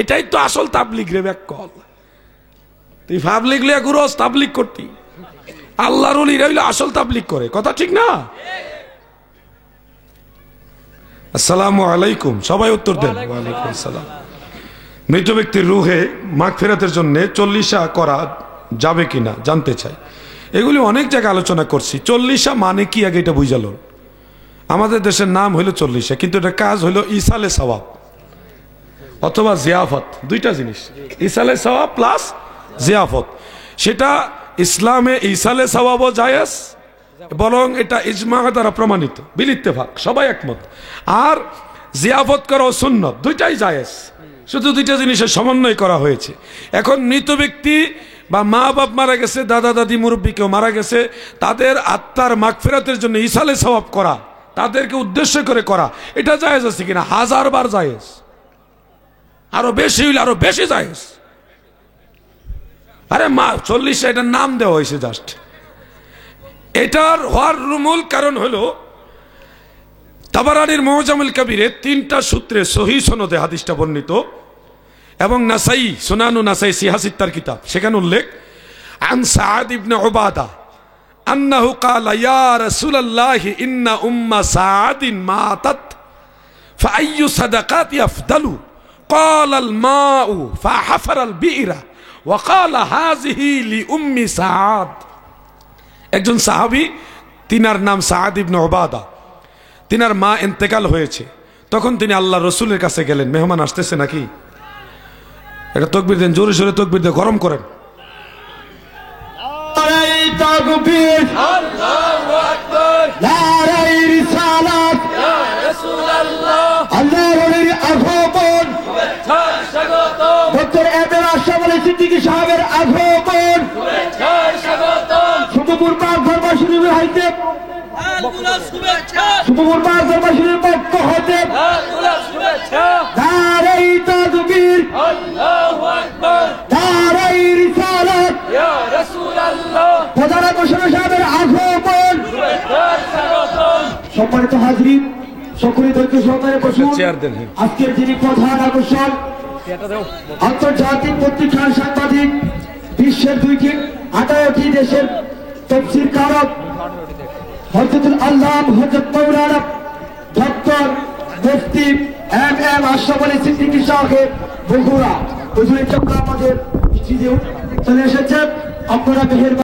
এটাই তো আসল তাবলিগ রে ব্যাকল। তুই পাবলিক লিয়া গুরস তাবলিগ করতি, আল্লাহর ওলিরা হইলো আসল তাবলিগ করে। কথা ঠিক না? আসসালামু আলাইকুম, সবাই উত্তর দেন। ওয়ালাইকুম আসসালাম। মৃত ব্যক্তির রুহে মাগফিরাতের জন্য চল্লিশা করা যাবে কিনা জানতে চাই। এগুলি অনেক জায়গায় আলোচনা করছি। চল্লিশা মানে কি আগে এটা বুঝালো। আমাদের দেশের নাম হইলো চল্লিশা, কিন্তু এটা কাজ হইলো ইসালে সওয়াব অথবা জিয়াফত, দুইটা জিনিস, ইসালে সওয়াব প্লাস জিয়াফত। সেটা ইসলামে ইসালে সওয়াবও জায়েজ, বরং এটা ইজমা দ্বারা প্রমাণিত, বিল ইত্তেফাক, সবাই একমত। আর জিয়াফত করাও সুন্নত, দুইটাই জায়েজ, শুধু দুইটা জিনিসের সমন্বয় করা হয়েছে। এখন মৃত ব্যক্তি বা মা বাপ মারা গেছে, দাদা দাদি মুরব্বী কেউ মারা গেছে, তাদের আত্মার মাগফিরাতের জন্য ইসালে সওয়াব করা, তাদেরকে উদ্দেশ্য করে করা, এটা জায়েজ আছে কিনা? 1000 বার জায়েজ, আরো বেশি হইলে আরো বেশি জায়েজ। আরে মা 40 এটার নাম দেওয়া হয়েছে জাস্ট। এটার হওয়ার মূল কারণ হলো তাবারানির মুআজামুল কবিরে 3টা সূত্রে সহিহ সনদে হাদিসটা বর্ণিত, এবং নাসাই সুনানু নাসাই সিহাসিত্তার কিতাব, সেখানে উল্লেখ আন সাআদ ইবনে উবাদা আন্নাহু ক্বালা ইয়া রাসূলুল্লাহ ইন্না উম্মা সাআদিন মাতাত ফাআইয়ু সাদাকাতি আফদালু ক্বালা আল মাউ ফাহাফারা আল বি'রা ওয়া ক্বালা হাযিহি লি উম্মি সাআদ। একজন সাহাবী, তিনার নাম সাআদ ইবনে উবাদা, তিনার মা ইন্তেকাল হয়েছে। তখন তিনি আল্লাহর রাসূলের কাছে গেলেন। মেহমান আসতেছে নাকি? এটা তাকবীর দেন, জোরে জোরে তাকবীর দেন, গরম করেন। নারায়ে তাকবীর, আল্লাহু আকবার, নারায়ে রিসালাত, ইয়া রাসূলুল্লাহ, আল্লাহর ওলির আগমন, শুভেচ্ছা স্বাগতম, ডক্টর এবের আশরাফ সিদ্দিকী সাহেবের আগমন, শুভেচ্ছা স্বাগতম, শুভপুর পাক দরবার শরীফের হইতে শুভপুর পাক দরবার শরীফের পক্ষ হইতে শুভেচ্ছা। নারায়ে তাকবীর, আল্লাহু আকবার, নারায়ে রিসালাত, ইয়া রাসূলুল্লাহ, প্রধান আকর্ষণ সাহেবের আগমন, শুভেচ্ছা স্বাগতম। সম্মানিত হাজরিন, সকলে ধৈর্য সহকারে বসুন। আজকের যিনি প্রধান আকর্ষণ, আন্তর্জাতিক পত্রিকার সাংবাদিক, বিশ্বের 28টি দেশের তাফসীর কারক, হযরতুল আল্লাম হযরত মাওলানা ডক্টর মুফতি এম আশরাফ আলী সিদ্দিকী সাহেব বগুড়া হুজুরের জন্য আমাদের স্টেজে চলে এসেছেন। আপনারা মেহেরবানি